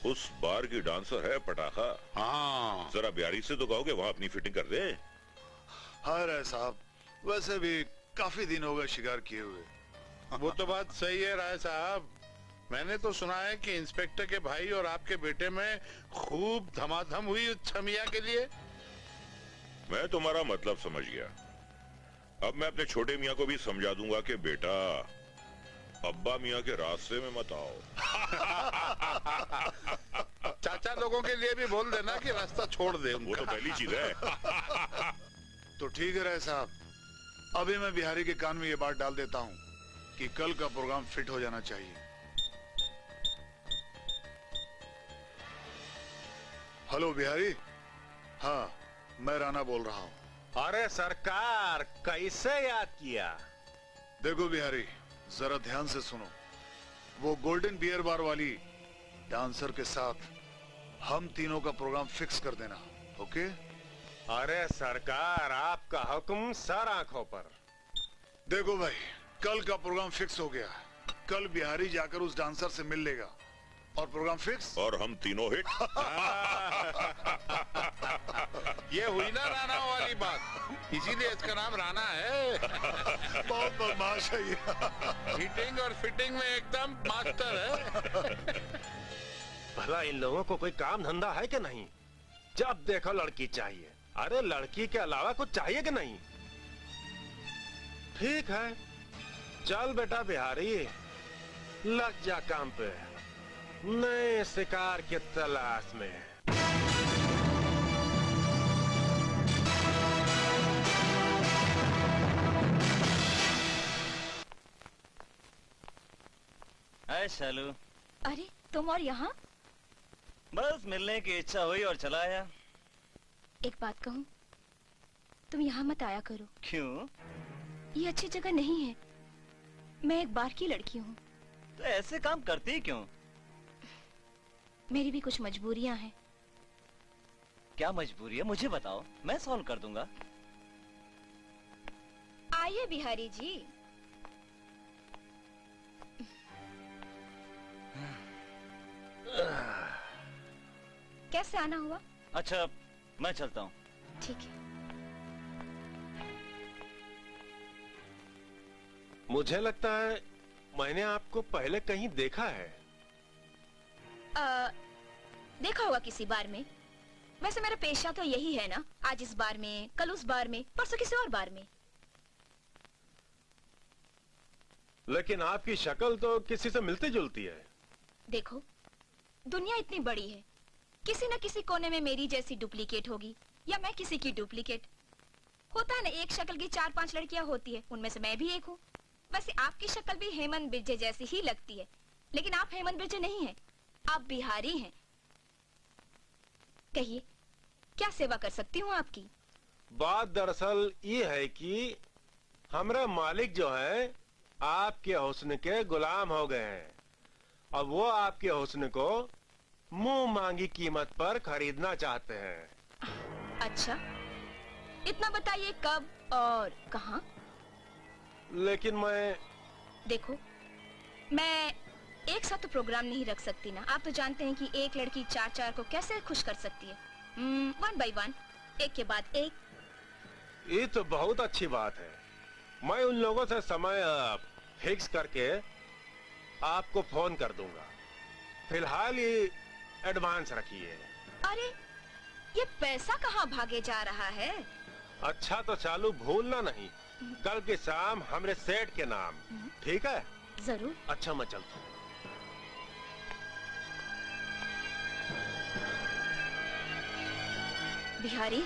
उस बार की डांसर है पटाखा। हाँ, जरा बिहारी से तो कहो कि वहाँ अपनी फिटिंग कर दे। हाँ राय साहब, वैसे भी काफी दिन हो गए शिकार किए हुए। वो तो बात सही है राय साहब। मैंने तो सुना है कि इंस्पेक्टर के भाई और आपके बेटे में खूब धमाधम हुई उस छमिया के लिए। मैं तुम्हारा मतलब समझ गया। अब मैं अपने छोटे मियाँ को भी समझा दूंगा कि बेटा, अब्बा मियाँ के रास्ते में मत आओ। चाचा लोगों के लिए भी बोल देना कि रास्ता छोड़ दे उनका। वो तो पहली चीज है। तो ठीक है राय साहब, अभी मैं बिहारी के कान में ये बात डाल देता हूँ कि कल का प्रोग्राम फिट हो जाना चाहिए। हेलो बिहारी। हाँ, मैं राणा बोल रहा हूँ। अरे सरकार, कैसे याद किया? देखो बिहारी, जरा ध्यान से सुनो। वो गोल्डन बियर बार वाली डांसर के साथ हम तीनों का प्रोग्राम फिक्स कर देना, ओके? अरे सरकार, आपका हुक्म सर आंखों पर। देखो भाई, कल का प्रोग्राम फिक्स हो गया। कल बिहारी जाकर उस डांसर से मिल लेगा और प्रोग्राम फिक्स। और हम तीनों हिट। ये हुई ना राणा वाली बात, इसीलिए इसका नाम राणा है। बहुत बदमाश है ये। हिटिंग और फिटिंग में एकदम मास्टर है। भला इन लोगों को कोई काम धंधा है कि नहीं? जब देखो लड़की चाहिए। अरे लड़की के अलावा कुछ चाहिए कि नहीं? ठीक है, चल बेटा बिहारी, लग जा काम पे, नए शिकार की तलाश में। हाय शालू। अरे तुम और यहाँ? बस मिलने की इच्छा हुई और चला आया। एक बात कहूँ, तुम यहाँ मत आया करो। क्यों? ये अच्छी जगह नहीं है। मैं एक बार की लड़की हूँ। तो ऐसे काम करती क्यों? मेरी भी कुछ मजबूरियाँ हैं। क्या मजबूरी है, मुझे बताओ, मैं सॉल्व कर दूंगा। आइए बिहारी जी। कैसे आना हुआ? अच्छा, मैं चलता हूँ। ठीक है। मुझे लगता है मैंने आपको पहले कहीं देखा है। देखा होगा किसी बार में। वैसे मेरा पेशा तो यही है ना, आज इस बार में, कल उस बार में, परसों किसी और बार में। लेकिन आपकी शक्ल तो किसी से मिलती जुलती है। देखो, दुनिया इतनी बड़ी है, किसी न किसी कोने में मेरी जैसी डुप्लीकेट होगी या मैं किसी की डुप्लीकेट। होता है ना, एक शक्ल की 4-5 लड़कियां होती है, उनमें से मैं भी एक हूँ। वैसे आपकी शक्ल भी हेमंत बिरजे जैसी ही लगती है, लेकिन आप हेमंत बिरजे नहीं हैं, आप बिहारी हैं। कहिए, क्या सेवा कर सकती हूँ आपकी? बात दरअसल ये है कि हमारे मालिक जो है आपके हुस्न के गुलाम हो गए हैं। अब वो आपके हुस्न को मुंह मांगी कीमत पर खरीदना चाहते हैं। अच्छा, इतना बताइए कब और कहाँ? लेकिन मैं... देखो, मैं एक साथ तो प्रोग्राम नहीं रख सकती ना। आप तो जानते हैं कि एक लड़की चार चार को कैसे खुश कर सकती है। 1 by 1, एक के बाद एक। ये तो बहुत अच्छी बात है। मैं उन लोगों से समय फिक्स करके आपको फोन कर दूंगा। फिलहाल ये एडवांस रखिए। अरे ये पैसा कहाँ भागे जा रहा है? अच्छा तो चालू भूलना नहीं, कल की शाम हमरे सेठ के नाम। ठीक है? जरूर। अच्छा मैं चलता हूँ। बिहारी,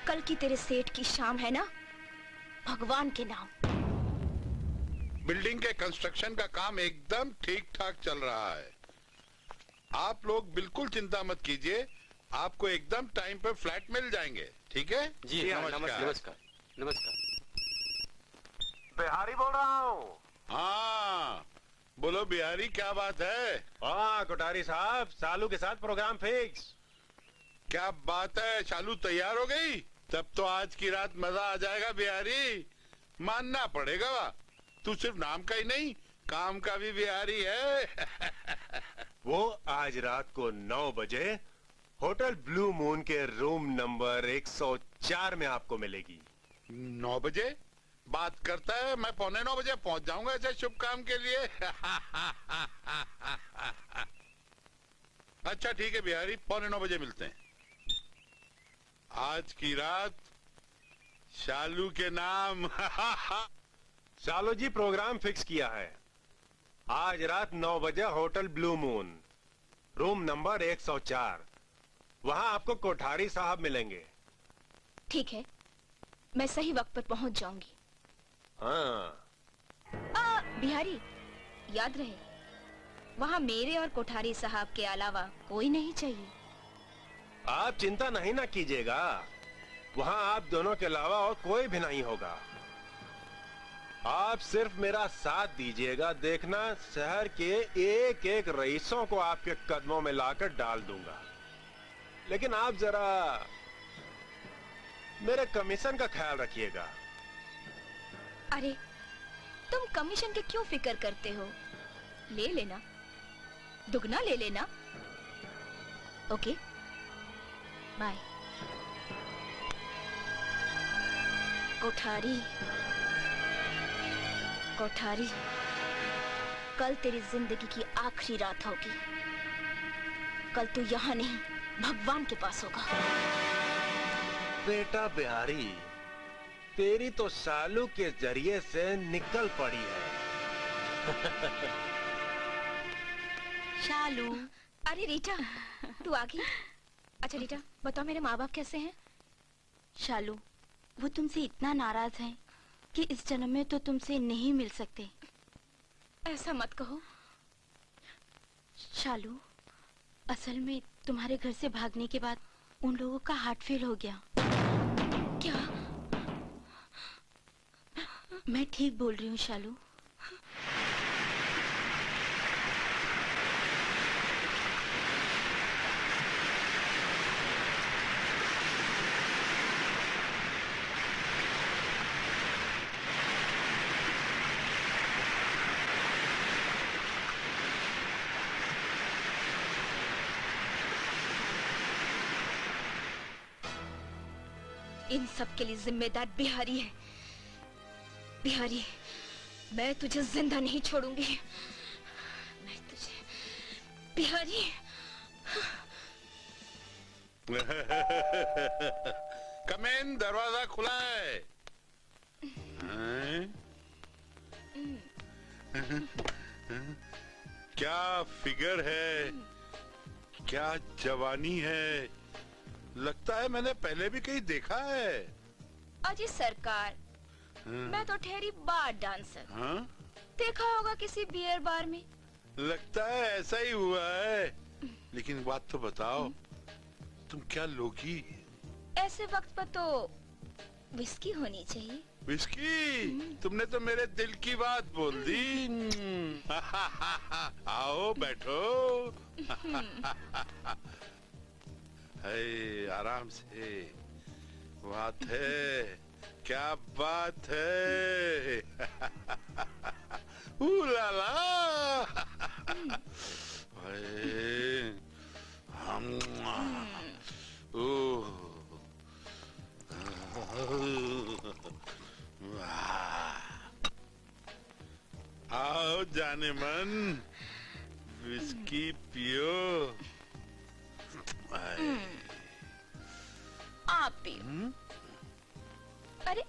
कल की तेरे सेठ की शाम है ना, भगवान के नाम। बिल्डिंग के कंस्ट्रक्शन का काम एकदम ठीक ठाक चल रहा है। आप लोग बिल्कुल चिंता मत कीजिए, आपको एकदम टाइम पे फ्लैट मिल जाएंगे। ठीक है जी? नमस्कार। नमस्कार। बिहारी बोल रहा हूँ। हाँ बोलो बिहारी, क्या बात है? हाँ कोठारी साहब, शालू के साथ प्रोग्राम फिक्स। क्या बात है, शालू तैयार हो गई? तब तो आज की रात मजा आ जाएगा बिहारी। मानना पड़ेगा, तू सिर्फ नाम का ही नहीं काम का भी बिहारी है। वो आज रात को 9 बजे होटल ब्लू मून के रूम नंबर 104 में आपको मिलेगी। 9 बजे बात करता है, मैं 8:45 बजे पहुंच जाऊंगा ऐसे शुभ काम के लिए। अच्छा ठीक है बिहारी, 8:45 बजे मिलते हैं। आज की रात शालू के नाम। शालू जी प्रोग्राम फिक्स किया है। आज रात 9 बजे hotel blue moon, room number 104। वहां आपको कोठारी साहब मिलेंगे। ठीक है, मैं सही वक्त पर पहुंच जाऊंगी। हाँ। बिहारी, याद रहे वहां मेरे और कोठारी साहब के अलावा कोई नहीं चाहिए। आप चिंता नहीं ना कीजिएगा, वहां आप दोनों के अलावा और कोई भी नहीं होगा। आप सिर्फ मेरा साथ दीजिएगा, देखना शहर के एक एक रईसों को आपके कदमों में लाकर डाल दूंगा। लेकिन आप जरा मेरे कमीशन का ख्याल रखिएगा। अरे तुम कमीशन की क्यों फिक्र करते हो? ले लेना, दुगना ले लेना। Okay bye. कोठारी, कोठारी, कल तेरी जिंदगी की आखिरी रात होगी। कल तू यहाँ नहीं, भगवान के पास होगा। बेटा बिहारी, तेरी तो शालू के जरिए से निकल पड़ी है। शालू। अरे रीटा, तू आ गई? अच्छा रीटा, बताओ मेरे माँ बाप कैसे हैं? शालू, वो तुमसे इतना नाराज हैं कि इस जन्म में तो तुमसे नहीं मिल सकते। ऐसा मत कहो। शालू, असल में तुम्हारे घर से भागने के बाद उन लोगों का हार्ट फेल हो गया। क्या? मैं ठीक बोल रही हूँ शालू। इन सब के लिए जिम्मेदार बिहारी है। बिहारी, मैं तुझे जिंदा नहीं छोड़ूंगी। मैं तुझे, बिहारी। कमेन, दरवाजा खुला है। क्या फिगर है, क्या जवानी है। लगता है मैंने पहले भी कहीं देखा है। अजी सरकार, मैं तो ठहरी बार डांसर। हाँ? देखा होगा किसी बियर बार में। लगता है ऐसा ही हुआ है। लेकिन बात तो बताओ, तुम क्या लोगी? ऐसे वक्त पर तो विस्की होनी चाहिए। विस्की? तुमने तो मेरे दिल की बात बोल दी। आओ बैठो। है, आराम से। बात है, क्या बात है। ला ला। आओ जाने मन, विस्की पियो। आप पियो। अरे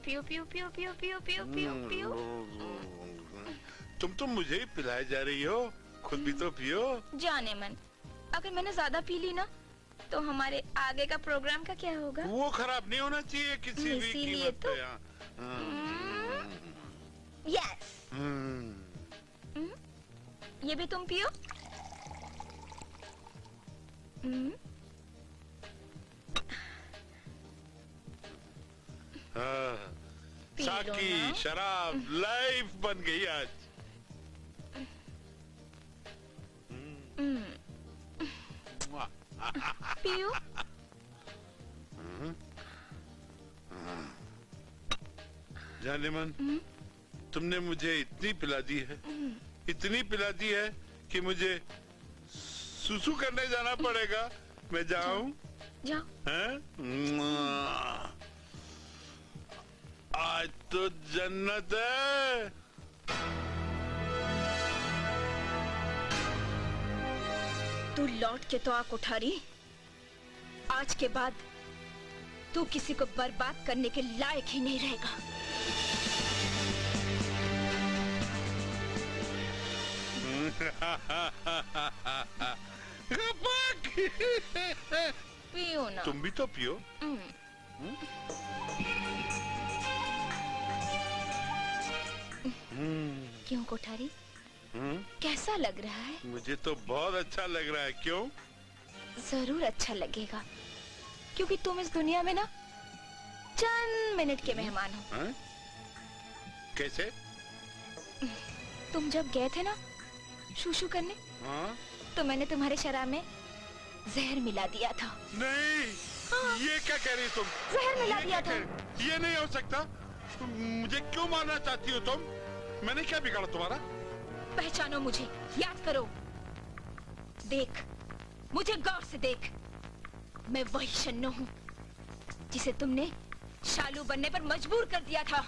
पियो पियो पियो पियो पियो पियो पियो पियो। तुम तो मुझे ही पिलाए जा रही हो, खुद भी तो पियो। जाने मन, अगर मैंने ज्यादा पी ली ना तो हमारे आगे का प्रोग्राम का क्या होगा? वो खराब नहीं होना चाहिए किसी भी कीमत पे। यस। ये भी तुम पियो। साकी शराब लाइफ बन गई आज। पियो। जाने मन, तुमने मुझे इतनी पिला दी है, इतनी पिला दी है कि मुझे सुसु करने जाना पड़ेगा। मैं जाऊं? जाओ। आज तो जन्नत है। तू लौट के तो आंख उठा रही। आज के बाद तू किसी को बर्बाद करने के लायक ही नहीं रहेगा। पियो ना। तुम भी तो पियो। क्यों कोठारी, कैसा लग रहा है? मुझे तो बहुत अच्छा लग रहा है। क्यों? जरूर अच्छा लगेगा, क्योंकि तुम इस दुनिया में ना चंद मिनट के मेहमान हो। कैसे? तुम जब गए थे ना शूशू करने, तो मैंने तुम्हारे शराब में जहर मिला दिया था। नहीं। ये क्या कह रही तुम? जहर मिला दिया था। ये नहीं हो सकता। मुझे क्यों मारना चाहती हो तुम? मैंने क्या बिगाड़ा तुम्हारा? पहचानो मुझे, याद करो। देख, मुझे गौर से देख। मैं वही शन्नो हूँ जिसे तुमने शालू बनने पर मजबूर कर दिया था।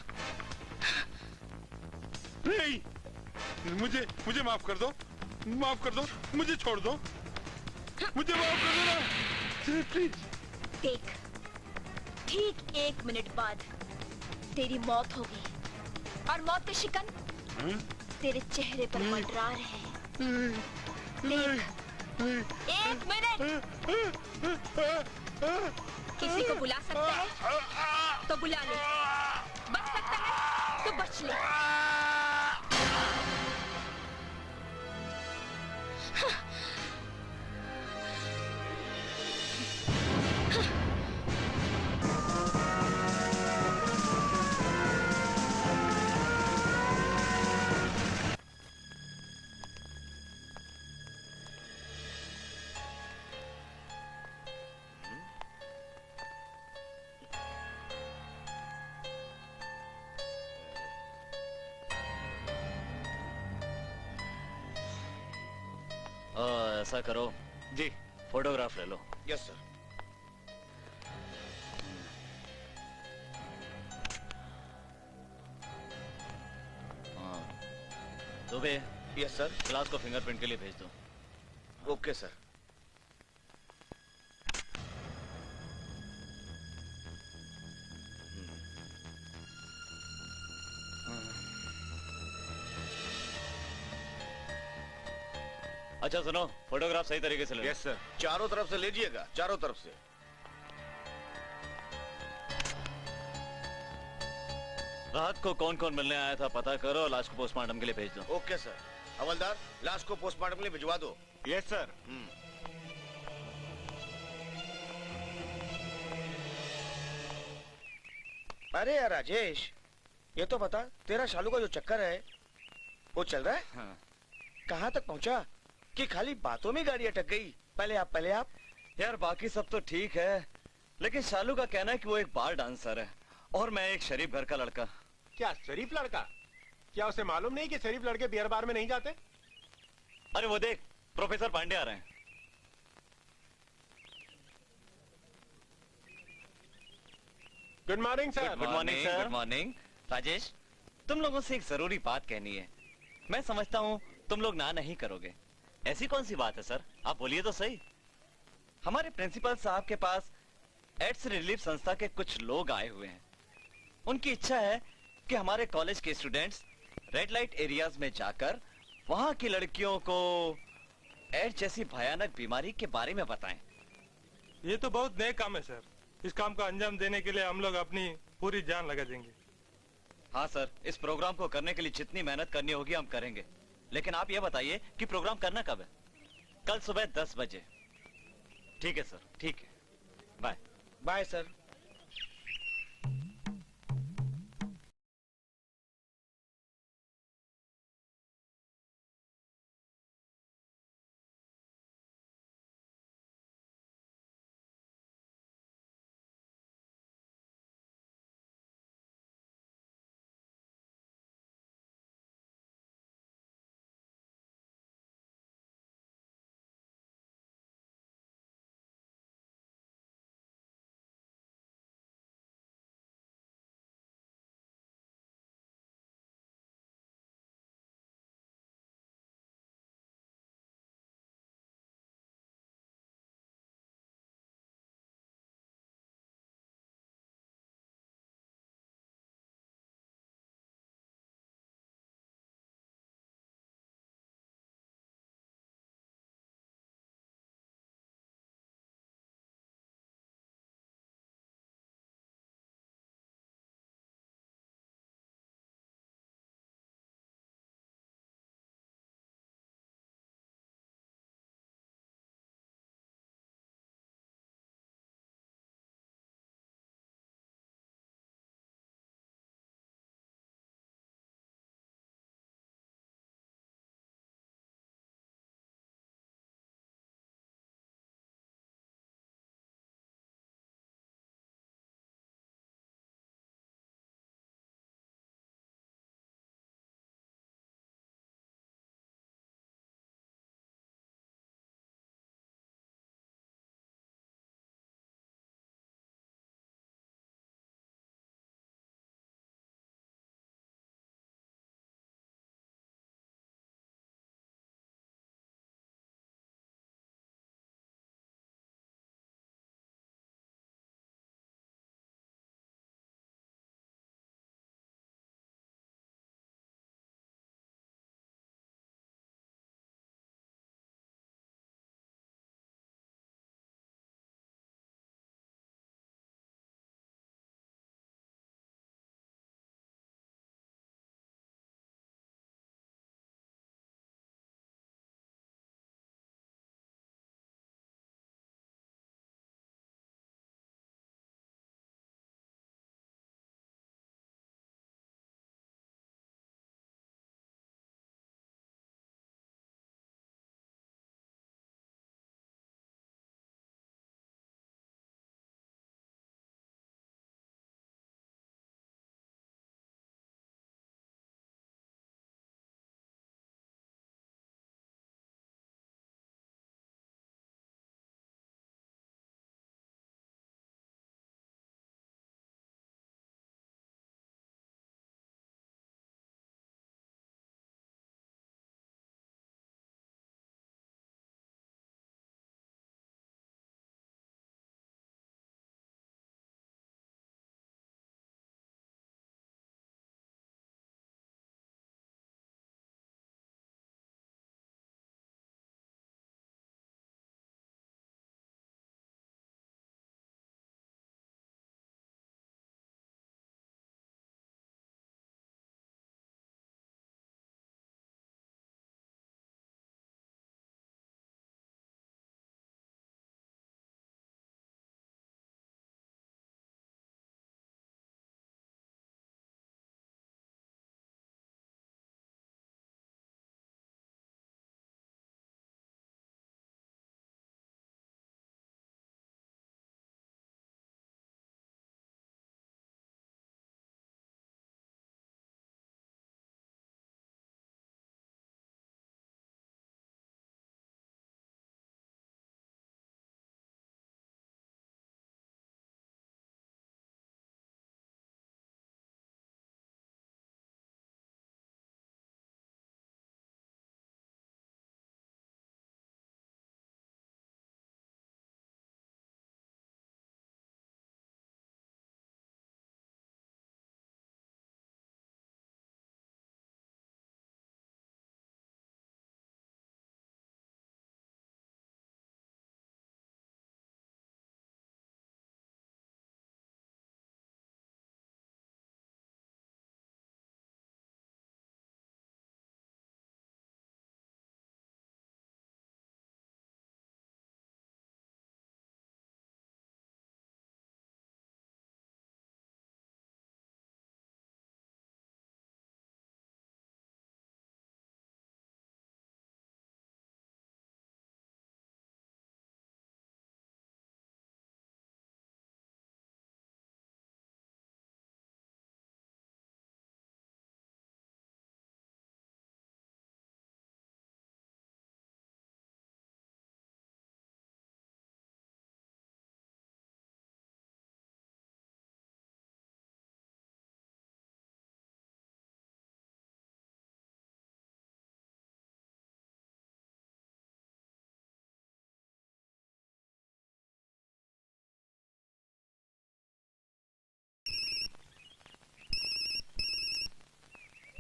नहीं, मुझे माफ कर दो, माफ कर दो, मुझे छोड़ दो, मुझे माफ कर दो ना, प्लीज। देख, ठीक 1 मिनट बाद तेरी मौत होगी और मौत के शिकन तेरे चेहरे पर मंडरा रहे हैं। देख, 1 मिनट। किसी को बुला सकता है तो बुला ले, बच सकता है तो बच ले। ऐसा करो जी, फोटोग्राफ ले लो। Yes sir. Dubey. Yes sir. Class को फिंगरप्रिंट के लिए भेज दो। Okay sir. अच्छा सुनो, फोटोग्राफ सही तरीके से ले। Yes sir. चारों तरफ से लीजिएगा, चारों तरफ से। रात को कौन कौन मिलने आया था पता करो और लाश को पोस्टमार्टम के लिए भेज दो। Okay sir. हवलदार, लाश को पोस्टमार्टम के लिए भिजवा दो। Yes sir. अरे यार राजेश, ये तो बता, तेरा शालू का जो चक्कर है वो चल रहा है? हाँ। कहाँ तक पहुँचा कि खाली बातों में गाड़ी अटक गई? पहले आप। यार बाकी सब तो ठीक है, लेकिन शालू का कहना है कि वो एक बार डांसर है और मैं एक शरीफ घर का लड़का। क्या शरीफ लड़का? क्या उसे मालूम नहीं कि शरीफ लड़के बियर बार में नहीं जाते? अरे वो देख, प्रोफेसर पांडे आ रहे हैं। Good morning sir. Good morning sir. Good morning. Rajesh, तुम लोगों से एक जरूरी बात कहनी है। मैं समझता हूँ तुम लोग ना नहीं करोगे। ऐसी कौन सी बात है सर, आप बोलिए तो सही। हमारे प्रिंसिपल साहब के पास एड्स रिलीफ संस्था के कुछ लोग आए हुए हैं। उनकी इच्छा है कि हमारे कॉलेज के स्टूडेंट्स रेड लाइट एरियाज में जाकर वहां की लड़कियों को एड्स जैसी भयानक बीमारी के बारे में बताएं। ये तो बहुत नए काम है सर। इस काम को अंजाम देने के लिए हम लोग अपनी पूरी जान लगा देंगे। हाँ सर, इस प्रोग्राम को करने के लिए जितनी मेहनत करनी होगी हम करेंगे। लेकिन आप ये बताइए कि प्रोग्राम करना कब है? कल सुबह 10 बजे। ठीक है सर, ठीक है। Bye. Bye sir.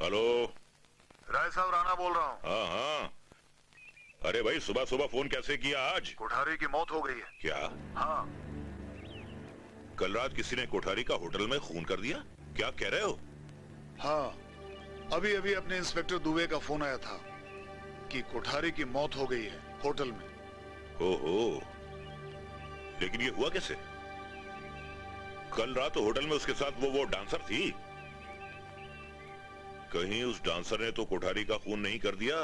Hello, Rai साहब राणा बोल रहा हूँ। हाँ हाँ। अरे भाई, सुबह सुबह फोन कैसे किया आज? कोठारी की मौत हो गई है। क्या? हाँ। कल रात किसी ने कोठारी का होटल में खून कर दिया? क्या कह रहे हो? हाँ, अभी अभी अपने इंस्पेक्टर दुबे का फोन आया था कि कोठारी की मौत हो गई है होटल में। ओहो, लेकिन ये हुआ कैसे? कल रात तो होटल में उसके साथ वो डांसर थी। कहीं उस डांसर ने तो कोठारी का खून नहीं कर दिया?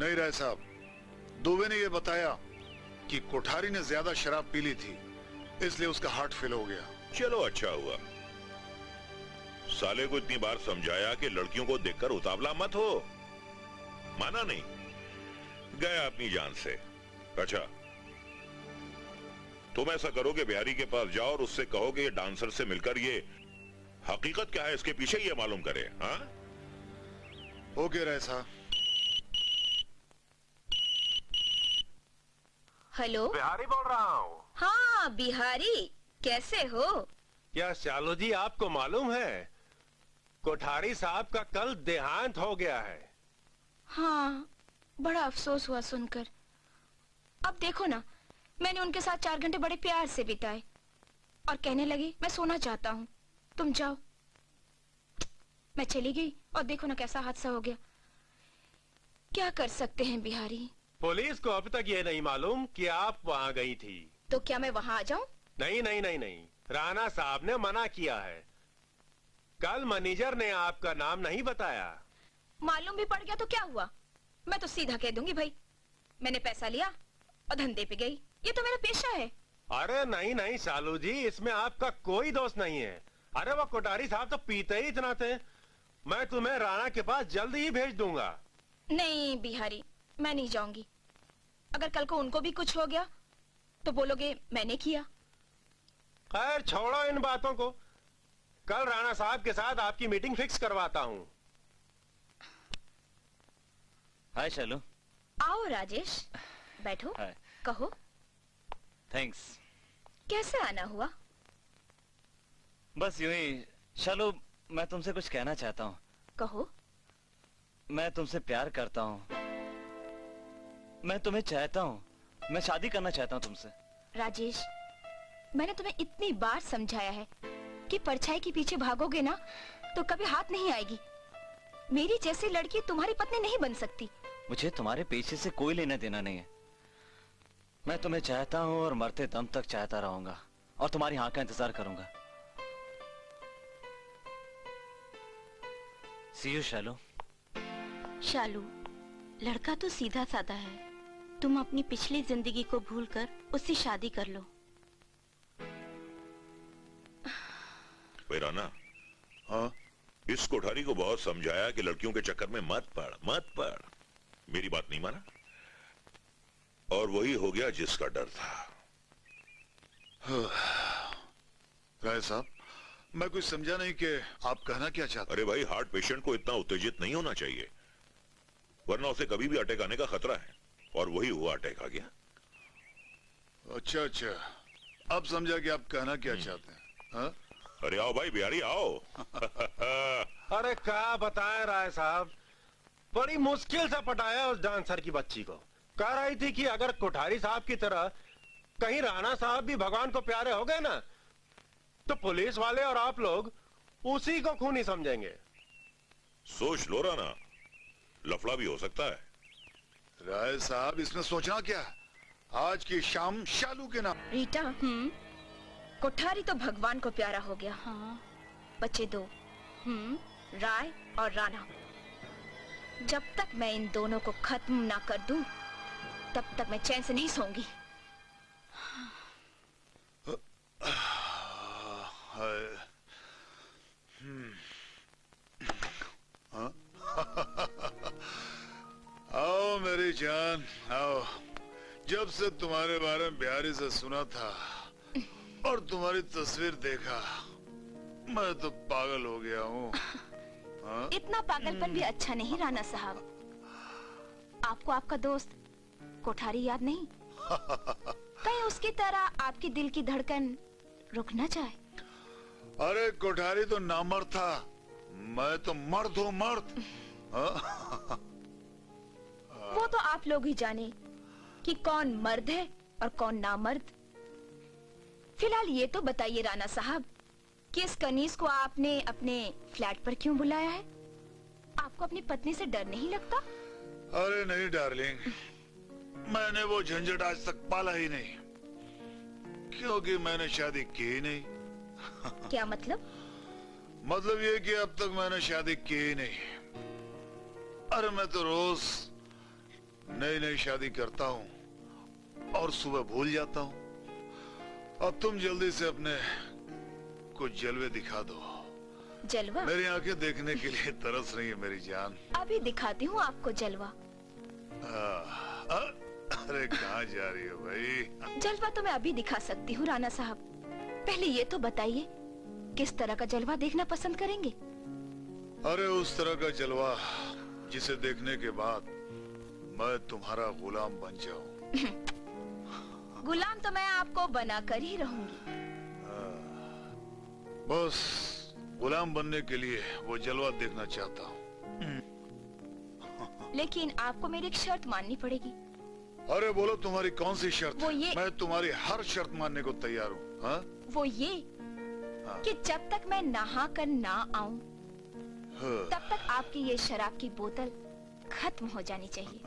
नहीं राय साहब, दुबे ने यह बताया कि कोठारी ने ज्यादा शराब पी ली थी, इसलिए उसका हार्ट फेल हो गया। चलो अच्छा हुआ। साले को इतनी बार समझाया कि लड़कियों को देखकर उतावला मत हो, माना नहीं, गया अपनी जान से। अच्छा, तुम ऐसा करोगे, बिहारी के पास जाओ और उससे कहो कि ये डांसर से मिलकर ये हकीकत क्या है इसके पीछे ये मालूम करे। हाँ, ओके राय साहब। हेलो, बिहारी बोल रहा हूँ। हाँ बिहारी, कैसे हो? क्या शालू जी आपको मालूम है कोठारी साहब का कल देहांत हो गया है? हाँ, बड़ा अफसोस हुआ सुनकर। अब देखो ना, मैंने उनके साथ 4 घंटे बड़े प्यार से बिताए और कहने लगी मैं सोना चाहता हूँ, तुम जाओ। मैं चली गई और देखो ना कैसा हादसा हो गया। क्या कर सकते हैं बिहारी? पुलिस को अभी तक ये नहीं मालूम कि आप वहाँ गई थी। तो क्या मैं वहाँ आ जाऊं? नहीं नहीं नहीं नहीं, राणा साहब ने मना किया है। कल मैनेजर ने आपका नाम नहीं बताया। मालूम भी पड़ गया तो क्या हुआ? मैं तो सीधा कह दूंगी भाई, मैंने पैसा लिया और धंधे पे गई, ये तो मेरा पेशा है। अरे नहीं नहीं शालू जी, इसमें आपका कोई दोष नहीं है। अरे वो कोठारी साहब तो पीते ही इतना थे। मैं तुम्हें राणा के पास जल्द ही भेज दूंगा। नहीं बिहारी, मैं नहीं जाऊंगी। अगर कल को उनको भी कुछ हो गया तो बोलोगे मैंने किया। खैर छोड़ो इन बातों को, कल राणा साहब के साथ आपकी मीटिंग फिक्स करवाता हूँ। हाय शालू। आओ राजेश, बैठो। हाय। कहो थैंक्स। कैसे आना हुआ? बस यूं ही शालू, मैं तुमसे कुछ कहना चाहता हूँ। कहो। मैं तुमसे प्यार करता हूँ, मैं तुम्हें चाहता हूँ, मैं शादी करना चाहता हूँ तुमसे। राजेश, मैंने तुम्हें इतनी बार समझाया है कि परछाई के पीछे भागोगे ना तो कभी हाथ नहीं आएगी। मेरी जैसी लड़की तुम्हारी पत्नी नहीं बन सकती। मुझे तुम्हारे पीछे से कोई लेना देना नहीं है। मैं तुम्हें चाहता हूँ और मरते दम तक चाहता रहूंगा और तुम्हारी हाँ का इंतजार करूंगा। See you, शालू। शालू, लड़का तो सीधा साधा है, तुम अपनी पिछली जिंदगी को भूलकर उससे शादी कर लो। राणा, हाँ? इस कोठारी को बहुत समझाया कि लड़कियों के चक्कर में मत पड़। मेरी बात नहीं माना और वही हो गया जिसका डर था। राय साहब, मैं कुछ समझा नहीं कि आप कहना क्या चाहते? अरे भाई, हार्ट पेशेंट को इतना उत्तेजित नहीं होना चाहिए, वरना उसे कभी भी अटैक आने का खतरा है, और वही हुआ, अटैक आ गया। अच्छा, अब समझा कि आप कहना क्या चाहते हैं। हाँ? अरे आओ भाई बिहारी, आओ। अरे क्या बताएं राय साहब, बड़ी मुश्किल से पटाया उस डांसर की बच्ची को। कह रही थी कि अगर कोठारी साहब की तरह कहीं राणा साहब भी भगवान को प्यारे हो गए ना, तो पुलिस वाले और आप लोग उसी को खूनी समझेंगे। सोच लो राणा, लफड़ा भी हो सकता है। राय साहब, इसमें सोचना क्या है? आज की शाम शालू के नाम। रीटा, कोठारी तो भगवान को प्यारा हो गया। हाँ। बच्चे 2, राय और राणा। जब तक मैं इन दोनों को खत्म ना कर दूं, तब तक मैं चैन से नहीं सोऊंगी। आओ मेरी जान, आओ। जब से तुम्हारे बारे में बिहारी से सुना था और तुम्हारी तस्वीर देखा, मैं तो पागल हो गया हूँ। इतना पागलपन भी अच्छा नहीं राणा साहब। आपको आपका दोस्त कोठारी याद नहीं? कहीं उसकी तरह आपकी दिल की धड़कन रुक ना जाए। अरे कोठारी तो नामर्द था, मैं तो मर्द हूँ, मर्द। वो तो आप लोग ही जाने कि कौन मर्द है और कौन नामर्द। फिलहाल ये तो बताइए राणा साहब कि इस कनीज को आपने अपने फ्लैट पर क्यों बुलाया है? आपको अपनी पत्नी से डर नहीं लगता? अरे नहीं डार्लिंग, मैंने वो झंझट आज तक पाला ही नहीं, क्योंकि मैंने शादी की ही नहीं। क्या मतलब? मतलब ये कि अब तक मैंने शादी की ही नहीं। अरे मैं तो रोज नई नई शादी करता हूँ और सुबह भूल जाता हूँ। अब तुम जल्दी से अपने कुछ जलवे दिखा दो। जलवा? मेरी आंखें देखने के लिए तरस रही है मेरी जान। अभी दिखाती हूँ आपको जलवा। अरे कहाँ जा रही हो भाई? जलवा तो मैं अभी दिखा सकती हूँ राणा साहब। पहले ये तो बताइए किस तरह का जलवा देखना पसंद करेंगे? अरे उस तरह का जलवा जिसे देखने के बाद मैं तुम्हारा गुलाम बन जाऊं। गुलाम तो मैं आपको बनाकर ही रहूंगी। बस गुलाम बनने के लिए वो जलवा देखना चाहता हूँ। लेकिन आपको मेरी एक शर्त माननी पड़ेगी। अरे बोलो तुम्हारी कौन सी शर्त? वो ये, मैं तुम्हारी हर शर्त मानने को तैयार हूँ। हाँ? वो ये कि जब तक मैं नहा कर ना आऊं तब तक आपकी ये शराब की बोतल खत्म हो जानी चाहिए।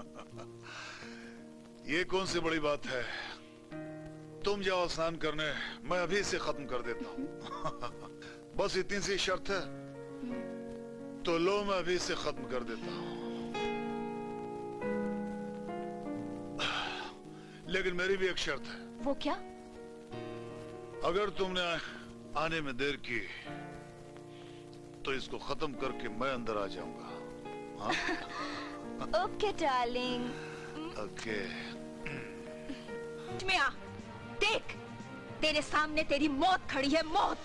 ये कौन सी बड़ी बात है? तुम जाओ स्नान करने, मैं अभी इसे खत्म कर देता हूँ। बस इतनी सी शर्त है तो लो, मैं अभी इसे खत्म कर देता हूँ। लेकिन मेरी भी एक शर्त है। वो क्या? अगर तुमने आने में देर की तो इसको खत्म करके मैं अंदर आ जाऊंगा। हाँ? Okay darling. ओके। मियां, देख तेरे सामने तेरी मौत खड़ी है, मौत।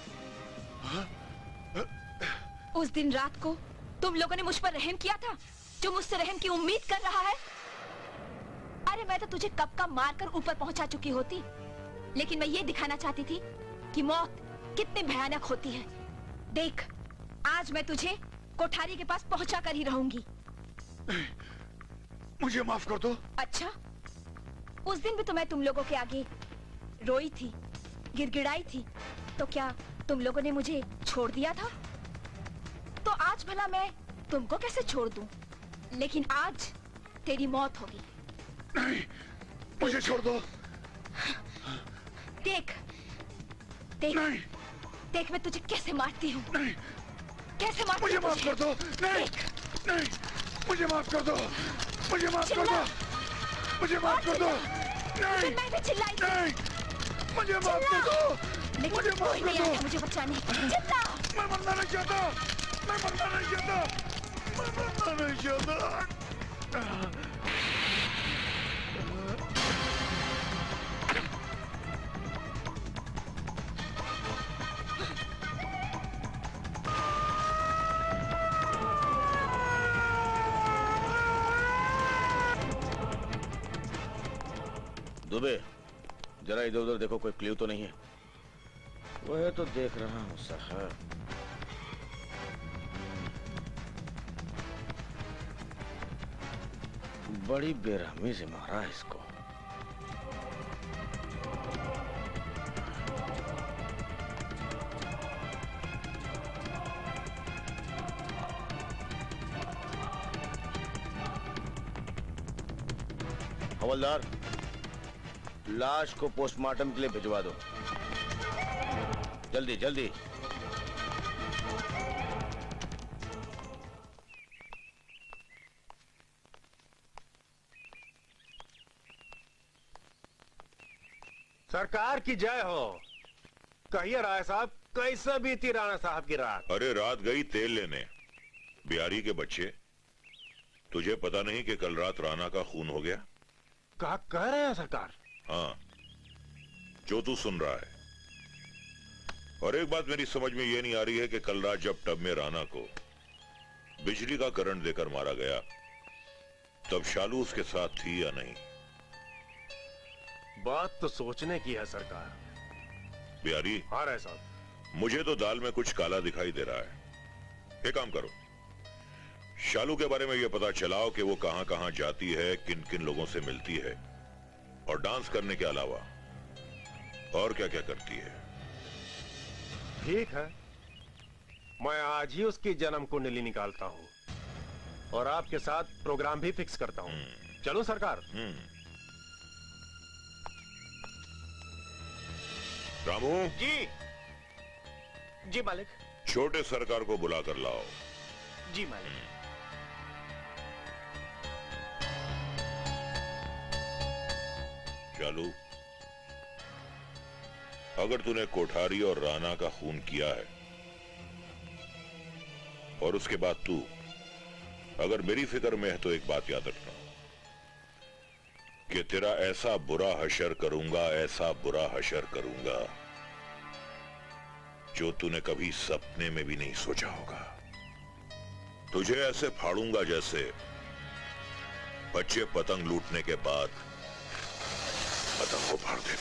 उस दिन रात को तुम लोगों ने मुझ पर रहम किया था, जो मुझसे रहम की उम्मीद कर रहा है। अरे मैं तो तुझे कब का मारकर ऊपर पहुंचा चुकी होती, लेकिन मैं ये दिखाना चाहती थी कि मौत कितनी भयानक होती है। देख आज मैं तुझे कोठारी के पास पहुंचा कर ही रहूंगी। मुझे माफ कर दो। अच्छा, उस दिन भी तो मैं तुम लोगों के आगे रोई थी, गिड़गिड़ाई थी, तो क्या तुम लोगों ने मुझे छोड़ दिया था? तो आज भला मैं तुमको कैसे छोड़ दूं? लेकिन आज तेरी मौत होगी। नहीं, मुझे छोड़ दो। देख देख नहीं। देख मैं तुझे कैसे मारती हूँ। नहीं। कैसे मारती मुझे हूँ माफ कर दो। नहीं नहीं, मुझे माफ कर दो। मुझे माफ कर दो। मुझे माफ कर दो। नहीं, मैं भी चिल्लाई। नहीं, मुझे माफ कर दो। लेकिन मुझे माफ कर दो। मुझे बचाने। चिल्ला। मैं मरना नहीं चाहता। मैं मरना नहीं चाहता। मैं मरना नहीं चाहता। दुबे, जरा इधर उधर देखो, कोई क्ल्यू तो नहीं है? वह तो देख रहा हूँ साहब। बड़ी बेरहमी से मारा है इसको। हवलदार, लाश को पोस्टमार्टम के लिए भिजवा दो। जल्दी जल्दी। सरकार की जय हो। कहिए राय साहब, कैसा बीती राणा साहब की रात? अरे रात गई तेल लेने। बिहारी के बच्चे, तुझे पता नहीं कि कल रात राणा का खून हो गया? क्या कह रहे हैं सरकार? हाँ, जो तू सुन रहा है। और एक बात मेरी समझ में ये नहीं आ रही है कि कल रात जब टब में राणा को बिजली का करंट देकर मारा गया, तब शालू उसके साथ थी या नहीं? बात तो सोचने की है सरकार। बिहारी। हाँ राय साहब। मुझे तो दाल में कुछ काला दिखाई दे रहा है। एक काम करो, शालू के बारे में यह पता चलाओ कि वो कहां कहां जाती है, किन किन लोगों से मिलती है, और डांस करने के अलावा और क्या क्या करती है। ठीक है, मैं आज ही उसकी जन्म कुंडली निकालता हूं और आपके साथ प्रोग्राम भी फिक्स करता हूं। चलो सरकार। रामू जी जी मालिक। छोटे सरकार को बुला कर लाओ। जी मालिक। शालू, अगर तूने कोठारी और राणा का खून किया है और उसके बाद तू अगर मेरी फिक्र में है तो एक बात याद रखना कि तेरा ऐसा बुरा हशर करूंगा, ऐसा बुरा हशर करूंगा जो तूने कभी सपने में भी नहीं सोचा होगा। तुझे ऐसे फाड़ूंगा जैसे बच्चे पतंग लूटने के बाद पतंग को फाड़ देते।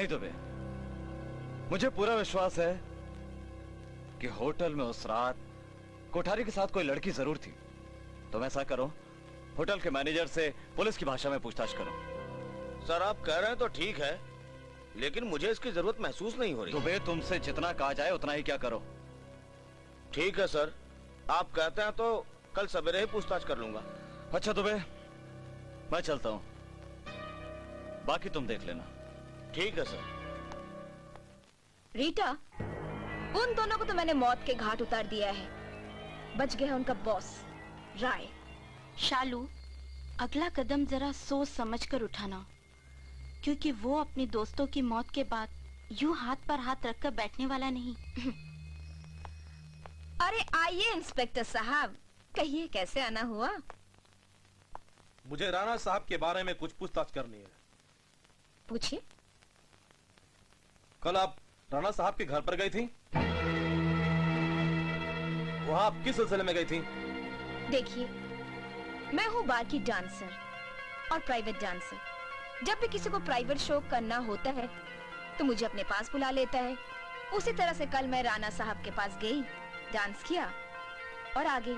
नहीं दुबे, मुझे पूरा विश्वास है कि होटल में उस रात कोठारी के साथ कोई लड़की जरूर थी। तुम ऐसा करो, होटल के मैनेजर से पुलिस की भाषा में पूछताछ करो। सर आप कह रहे हैं तो ठीक है, लेकिन मुझे इसकी जरूरत महसूस नहीं हो रही। दुबे, तुमसे जितना कहा जाए उतना ही क्या करो। ठीक है सर, आप कहते हैं तो कल सवेरे ही पूछताछ कर लूंगा। अच्छा दुबे, मैं चलता हूँ, बाकी तुम देख लेना। ठीक है सर। रीटा, उन दोनों को तो मैंने मौत के घाट उतार दिया है। बच गया उनका बॉस राय। शालू, अगला कदम जरा सोच समझकर उठाना, क्योंकि वो अपने दोस्तों की मौत के बाद यूं हाथ पर हाथ रखकर बैठने वाला नहीं। अरे आइए इंस्पेक्टर साहब, कहिए कैसे आना हुआ? मुझे राणा साहब के बारे में कुछ पूछताछ करनी है। पूछिए। कल आप राणा साहब के घर पर गई थी? वहां आप किस सिलसिले में गई थी? देखिए, मैं हूँ बार की डांसर और प्राइवेट डांसर। जब भी किसी को प्राइवेट शो करना होता है तो मुझे अपने पास बुला लेता है। उसी तरह से कल मैं राणा साहब के पास गई, डांस किया और आ गई।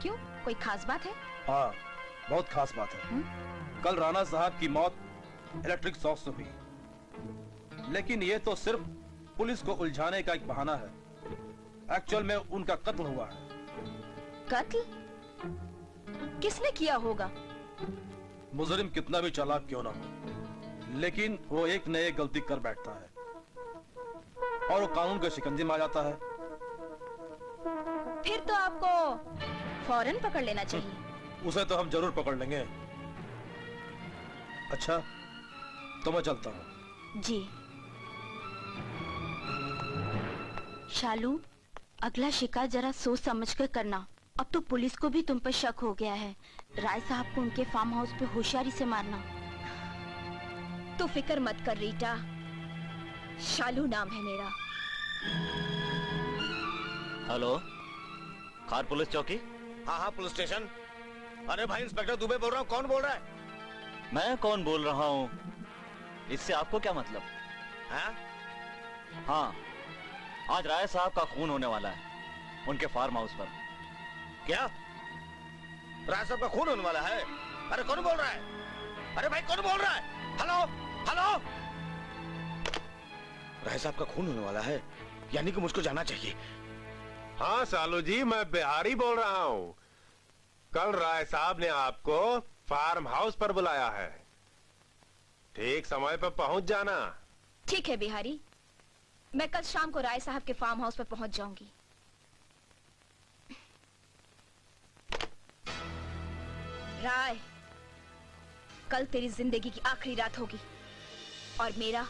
क्यों, कोई खास बात है? हाँ, बहुत खास बात है। कल राणा साहब की मौत इलेक्ट्रिक शॉक से हुई, लेकिन ये तो सिर्फ पुलिस को उलझाने का एक बहाना है। एक्चुअल में उनका कत्ल हुआ है। कत्ल? किसने किया होगा? मुजरिम कितना भी चालाक क्यों ना हो, लेकिन वो एक न एक गलती कर बैठता है और वो कानून के शिकंजे में आ जाता है। फिर तो आपको फौरन पकड़ लेना चाहिए। उसे तो हम जरूर पकड़ लेंगे। अच्छा, तो मैं चलता हूँ। जी। शालू, अगला शिकार जरा सोच समझकर करना। अब तो पुलिस को भी तुम पर शक हो गया है। राय साहब को उनके फार्म हाउस पे होशियारी से मारना। तो फिक्र मत कर रीटा, शालू नाम है मेरा। हेलो, खार पुलिस चौकी? हाँ हाँ, पुलिस स्टेशन। अरे भाई, इंस्पेक्टर दुबे बोल रहा हूँ। कौन बोल रहा है? मैं कौन बोल रहा हूँ, इससे आपको क्या मतलब? हाँ? हाँ, आज राय साहब का खून होने वाला है उनके फार्म हाउस पर। क्या? राय साहब का खून होने वाला है? अरे कौन बोल रहा है? अरे भाई, कौन बोल रहा है? Hello hello. राय साहब का खून होने वाला है, यानी कि मुझको जाना चाहिए। हाँ सालू जी, मैं बिहारी बोल रहा हूँ। कल राय साहब ने आपको फार्म हाउस पर बुलाया है, ठीक समय पर पहुंच जाना। ठीक है बिहारी, मैं कल शाम को राय साहब के फार्म हाउस पर पहुंच जाऊंगी। राय, कल तेरी जिंदगी की आखिरी रात होगी और मेरा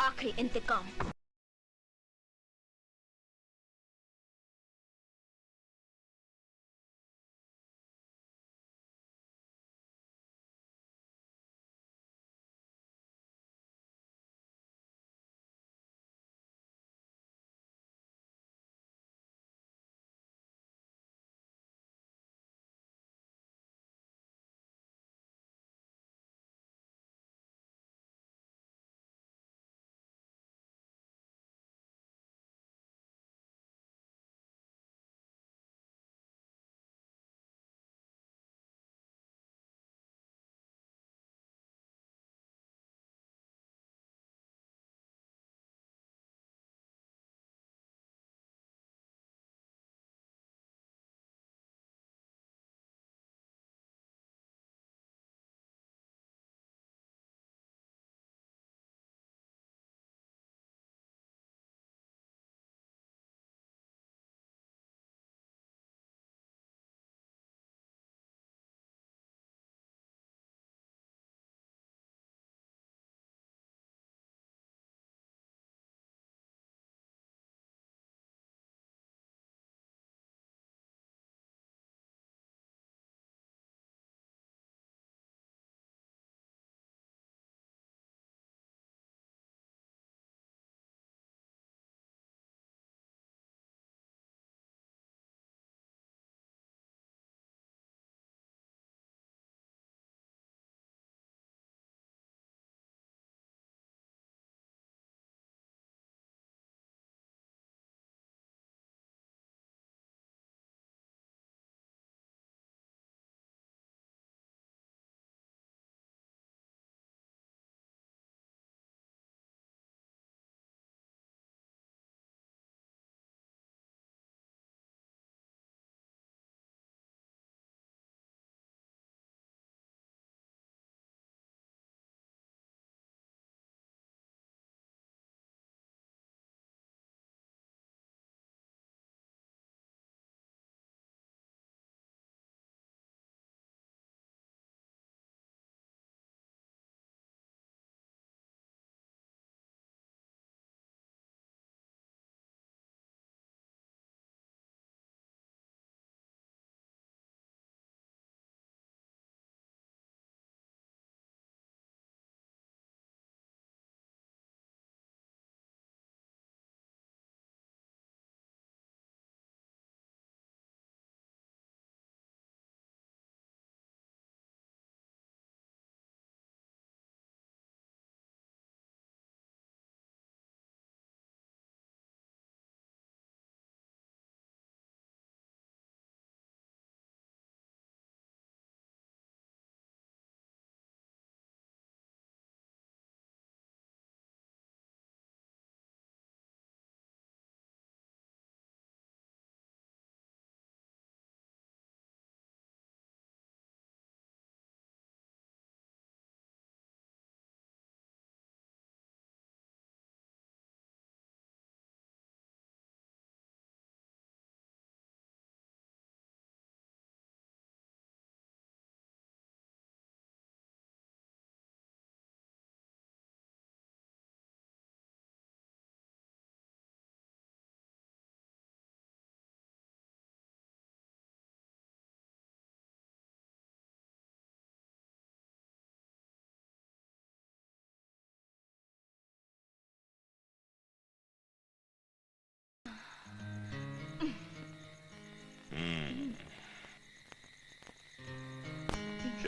आखिरी इंतकाम।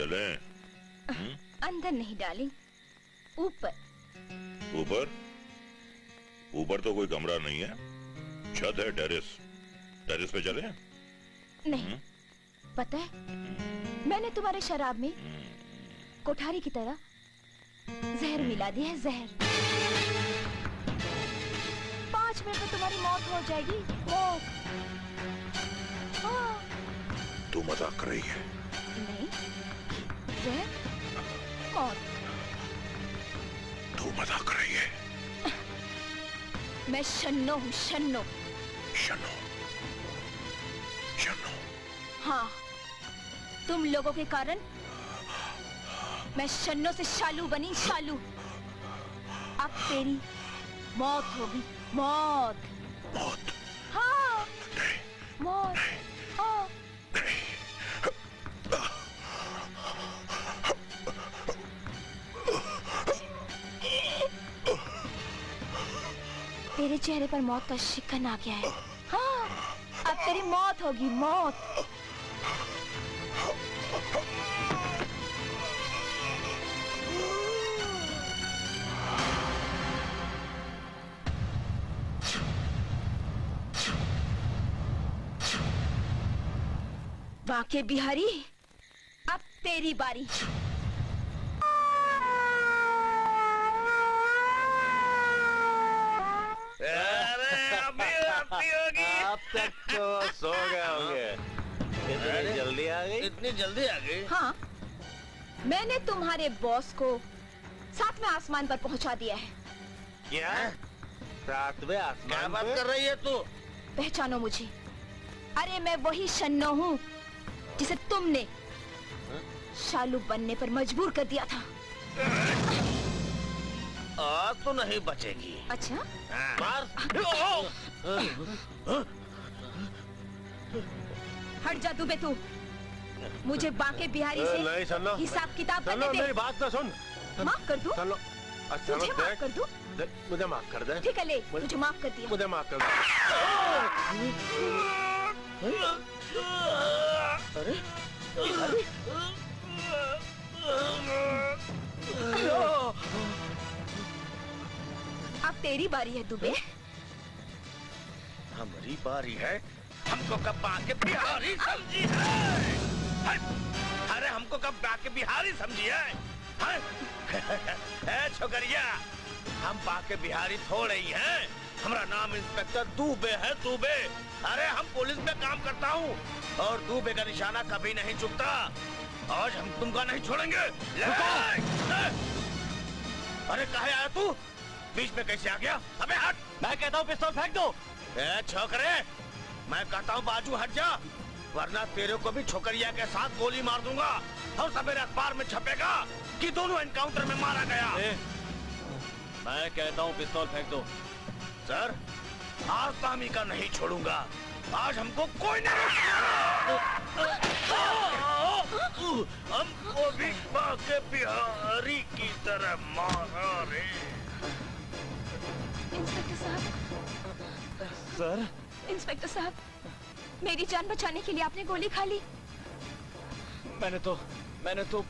चलें? अंदर नहीं डार्लिंग, ऊपर। ऊपर? ऊपर तो कोई कमरा नहीं है, छत है, टेरेस। टेरेस पे चलें? नहीं, पता है मैंने तुम्हारे शराब में कोठारी की तरह जहर मिला दिया है, जहर। 5 मिनट में तुम्हारी मौत हो जाएगी, मौत। हाँ। तू मजाक कर रही है? नहीं, जहर, मौत। तू मजाक कर रही है? मैं शन्नो हूँ, शन्नो। शन्नो? शन्नो? हाँ, तुम लोगों के कारण मैं शन्नो से शालू बनी, शालू। अब तेरी मौत होगी, मौत। मौत? हाँ, नहीं, मौत। नहीं, हाँ। नहीं। तेरे चेहरे पर मौत का शिकन आ गया है। हाँ, अब तेरी मौत होगी, मौत। बाके बिहारी, अब तेरी बारी। अब तक तो सो गए होंगे। इतनी जल्दी आ गई? इतनी जल्दी आ गई? हाँ, मैंने तुम्हारे बॉस को 7वें आसमान पर पहुंचा दिया है। क्या? 7वें आसमान? क्या बात कर रही है तू? पहचानो मुझे। अरे मैं वही शन्नो हूँ जिसे तुमने शालू बनने पर मजबूर कर दिया था। आज तो नहीं बचेगी। अच्छा? मार। हट जा दुबे तू। मुझे बाके बिहारी से नहीं सन्नो, हिसाब किताब करने सन्नो दे। मेरी बात तो सुन। माफ कर दूं? सन्नो, अच्छा मुझे माफ कर दूं? मुझे माफ कर दे। ठीक है, ले, मुझे माफ कर दिया। मुझे माफ कर दे। अरे अब तेरी बारी है दुबे। हमारी बारी है? हमको कब बाके बिहारी समझी है? अरे हमको कब बाके बिहारी समझी है? ए छोकरिया, हम बाके बिहारी थोड़े ही हैं। हमारा नाम इंस्पेक्टर दुबे है, दुबे। अरे हम पुलिस में काम करता हूँ और दुबे का निशाना कभी नहीं चुकता। आज हम तुमको नहीं छोड़ेंगे। अरे कहाँ आया तू? बीच में कैसे आ गया? अबे हट! मैं कहता हूँ पिस्तौल फेंक दो। ए छोकरे, मैं कहता हूँ बाजू हट जा, वरना तेरे को भी छोकरिया के साथ गोली मार दूंगा और सवेरे अखबार में छपेगा कि दोनों एनकाउंटर में मारा गया। मैं कहता हूँ पिस्तौल फेंक दो। सर, आज तामी का नहीं छोड़ूंगा। आज हमको कोई नहीं हमको भी बाके बिहारी की तरह मारा रे। इंस्पेक्टर साहब। सर? इंस्पेक्टर साहब, मेरी जान बचाने के लिए आपने गोली खा ली। मैंने तो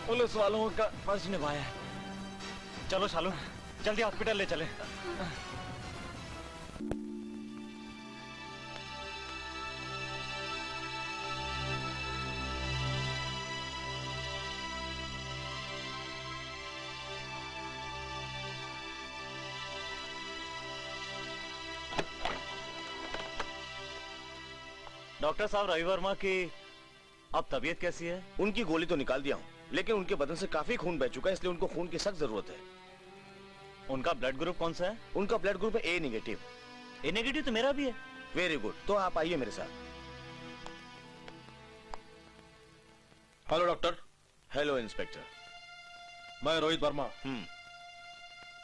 पुलिस वालों का फर्ज निभाया है। चलो शालू, जल्दी हॉस्पिटल ले चले। डॉक्टर साहब, रवि वर्मा की अब तबीयत कैसी है? उनकी गोली तो निकाल दिया हूँ, लेकिन उनके बदन से काफी खून बह चुका है, इसलिए उनको खून की सख्त जरूरत है। उनका ब्लड ग्रुप कौन सा है? उनका ब्लड ग्रुप है ए नेगेटिव। ए नेगेटिव तो मेरा भी है। वेरी गुड, तो आप आइए मेरे साथ। Hello doctor. Hello inspector. मैं रोहित वर्मा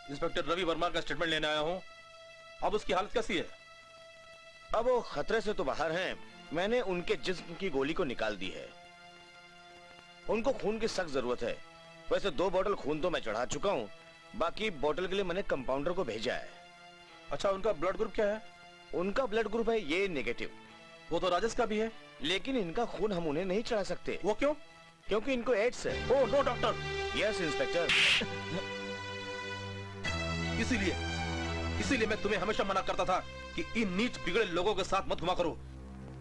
इंस्पेक्टर रवि वर्मा का स्टेटमेंट लेने आया हूँ। अब उसकी हालत कैसी है? अब वो खतरे से तो बाहर हैं। मैंने उनके जिस्म की गोली को निकाल दी है। उनको खून की सख्त जरूरत है। वैसे 2 बोतल खून तो मैं चढ़ा चुका हूँ, बाकी बोतल के लिए मैंने कंपाउंडर को भेजा है। अच्छा, उनका ब्लड ग्रुप क्या है? उनका ब्लड ग्रुप है ये नेगेटिव। वो तो राजेश का भी है। लेकिन इनका खून हम उन्हें नहीं चढ़ा सकते। वो क्यों? क्योंकि इनको एड्स है। Oh no doctor. Yes inspector. इसीलिए मैं तुम्हें हमेशा मना करता था कि इन नीच बिगड़े लोगों के साथ मत घुमा करो,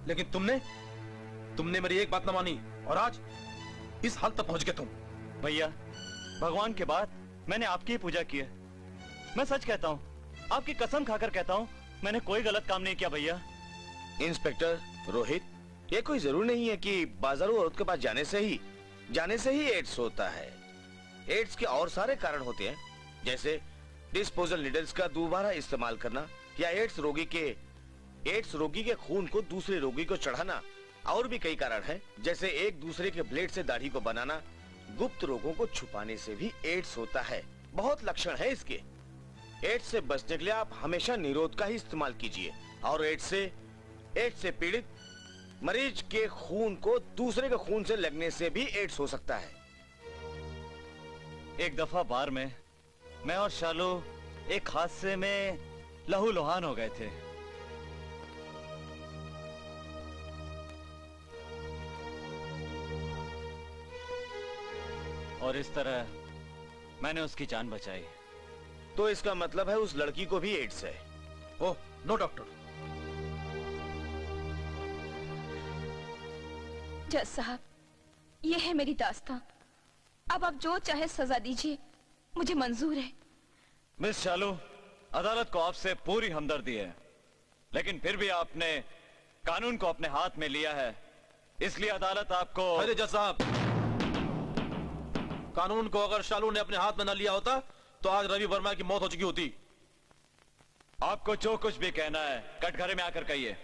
लेकिन तुमने मेरी एक बात न मानी और आज इस हाल तक पहुंच गए तुम। भैया, भगवान के बाद मैंने आपकी ही पूजा की है। मैं सच कहता हूँ, आपकी कसम खाकर कहता हूँ, मैंने कोई गलत काम नहीं किया भैया। इंस्पेक्टर रोहित, ये कोई जरूर नहीं है कि बाजारू औरत के पास जाने से ही एड्स होता है। एड्स के और सारे कारण होते हैं, जैसे डिस्पोजल नीडल्स का दोबारा इस्तेमाल करना या एड्स रोगी के खून को दूसरे रोगी को चढ़ाना। और भी कई कारण हैं, जैसे एक दूसरे के ब्लेड से दाढ़ी को बनाना। गुप्त रोगों को छुपाने से भी एड्स होता है। बहुत लक्षण है इसके। एड्स से बचने के लिए आप हमेशा निरोध का ही इस्तेमाल कीजिए। और एड्स से पीड़ित मरीज के खून को दूसरे के खून से लगने से भी एड्स हो सकता है। एक दफा बार में मैं और शालू एक हादसे में लहूलुहान हो गए थे। और इस तरह मैंने उसकी जान बचाई। तो इसका मतलब है उस लड़की को भी एड्स है। Oh no doctor. जज साहब, ये है मेरी दास्तां। अब आप जो चाहे सजा दीजिए, मुझे मंजूर है। मिस शालू, अदालत को आपसे पूरी हमदर्दी है, लेकिन फिर भी आपने कानून को अपने हाथ में लिया है, इसलिए अदालत आपको। अरे जज साहब, कानून को अगर शालू ने अपने हाथ में न लिया होता तो आज रवि वर्मा की मौत हो चुकी होती। आपको जो कुछ भी कहना है कटघरे में आकर कहिए।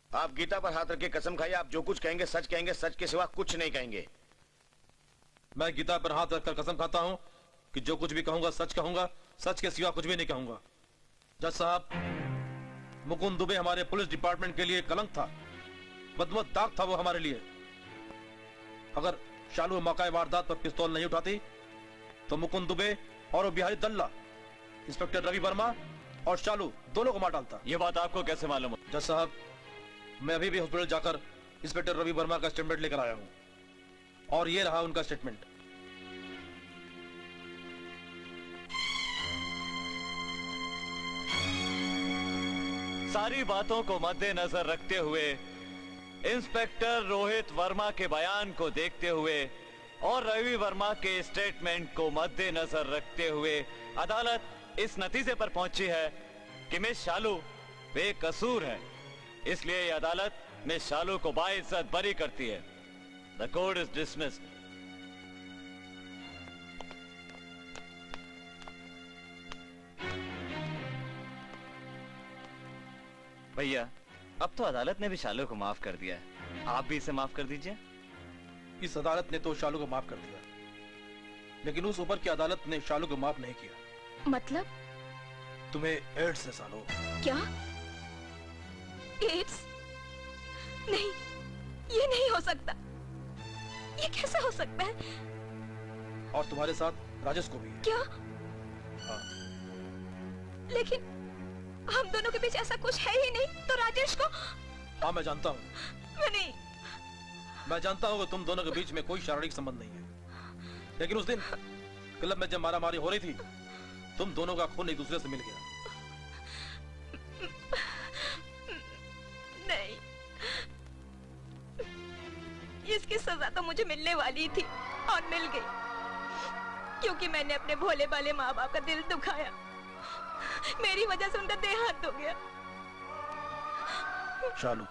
आप गीता पर हाथ रख के कसम खाइए, आप जो कुछ कहेंगे, सच के सिवा कुछ नहीं कहेंगे। मैं गीता पर हाथ रखकर कसम खाता हूं कि जो कुछ भी कहूंगा, सच के सिवा कुछ भी नहीं कहूंगा। जज साहब, मुकुंद दुबे हमारे पुलिस डिपार्टमेंट के लिए कलंक था, बदमुअत दाग था वो हमारे लिए। अगर शालू मौका वारदात पर पिस्तौल नहीं उठाती तो मुकुंद दुबे और वो बिहारी दल्ला, इंस्पेक्टर रवि वर्मा और शालू दोनों को मार डालता। ये बात आपको कैसे मालूम? जज साहब, मैं अभी भी हॉस्पिटल जाकर इंस्पेक्टर रवि वर्मा का स्टेटमेंट लेकर आया हूं और ये रहा उनका स्टेटमेंट। सारी बातों को मद्देनजर रखते हुए, इंस्पेक्टर रोहित वर्मा के बयान को देखते हुए और रवि वर्मा के स्टेटमेंट को मद्देनजर रखते हुए अदालत इस नतीजे पर पहुंची है कि मिस शालू बेकसूर है। इसलिए ये अदालत मिस शालू को बाइज्जत बरी करती है। The court is dismissed. भैया, अब तो अदालत ने भी शालू को माफ कर दिया है, आप भी इसे माफ कर दीजिए। इस अदालत ने तो शालू को माफ कर दिया, लेकिन उस ऊपर की अदालत ने शालू को माफ नहीं किया। मतलब? तुम्हें एड्स है सालो। क्या? एड्स? नहीं, ये नहीं हो सकता। ये कैसे हो सकता है? और तुम्हारे साथ राजेश को भी है। क्या? हाँ। लेकिन हम दोनों के बीच ऐसा कुछ है ही नहीं, तो राजेश को? हाँ, मैं जानता हूँ। नहीं। मैं जानता हूँ कि तुम दोनों के बीच में कोई शारीरिक संबंध नहीं है, लेकिन उस दिन क्लब में जब मारामारी हो रही थी, तुम दोनों का खून एक दूसरे से मिल गया। नहीं, इसकी सजा तो मुझे मिलने वाली थी और मिल गई, क्योंकि मैंने अपने भोले भाले माँ बाप का दिल दुखाया। मेरी वजह से उनका देहांत हो गया। शालू,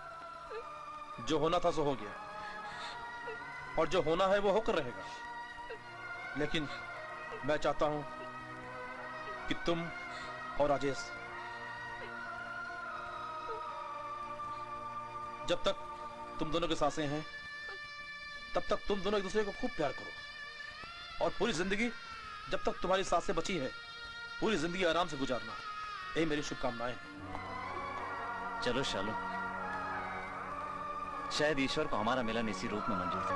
जो होना था सो हो गया, और जो होना है वो होकर रहेगा। लेकिन मैं चाहता हूं कि तुम और राजेश जब तक तुम दोनों के सांसें हैं तब तक तुम दोनों एक दूसरे को खूब प्यार करो, और पूरी जिंदगी जब तक तुम्हारी सांसें बची है पूरी जिंदगी आराम से गुजारना। यही मेरी शुभकामनाएं हैं। चलो शालू, शायद ईश्वर को हमारा मिलन इसी रूप में मंजूर था।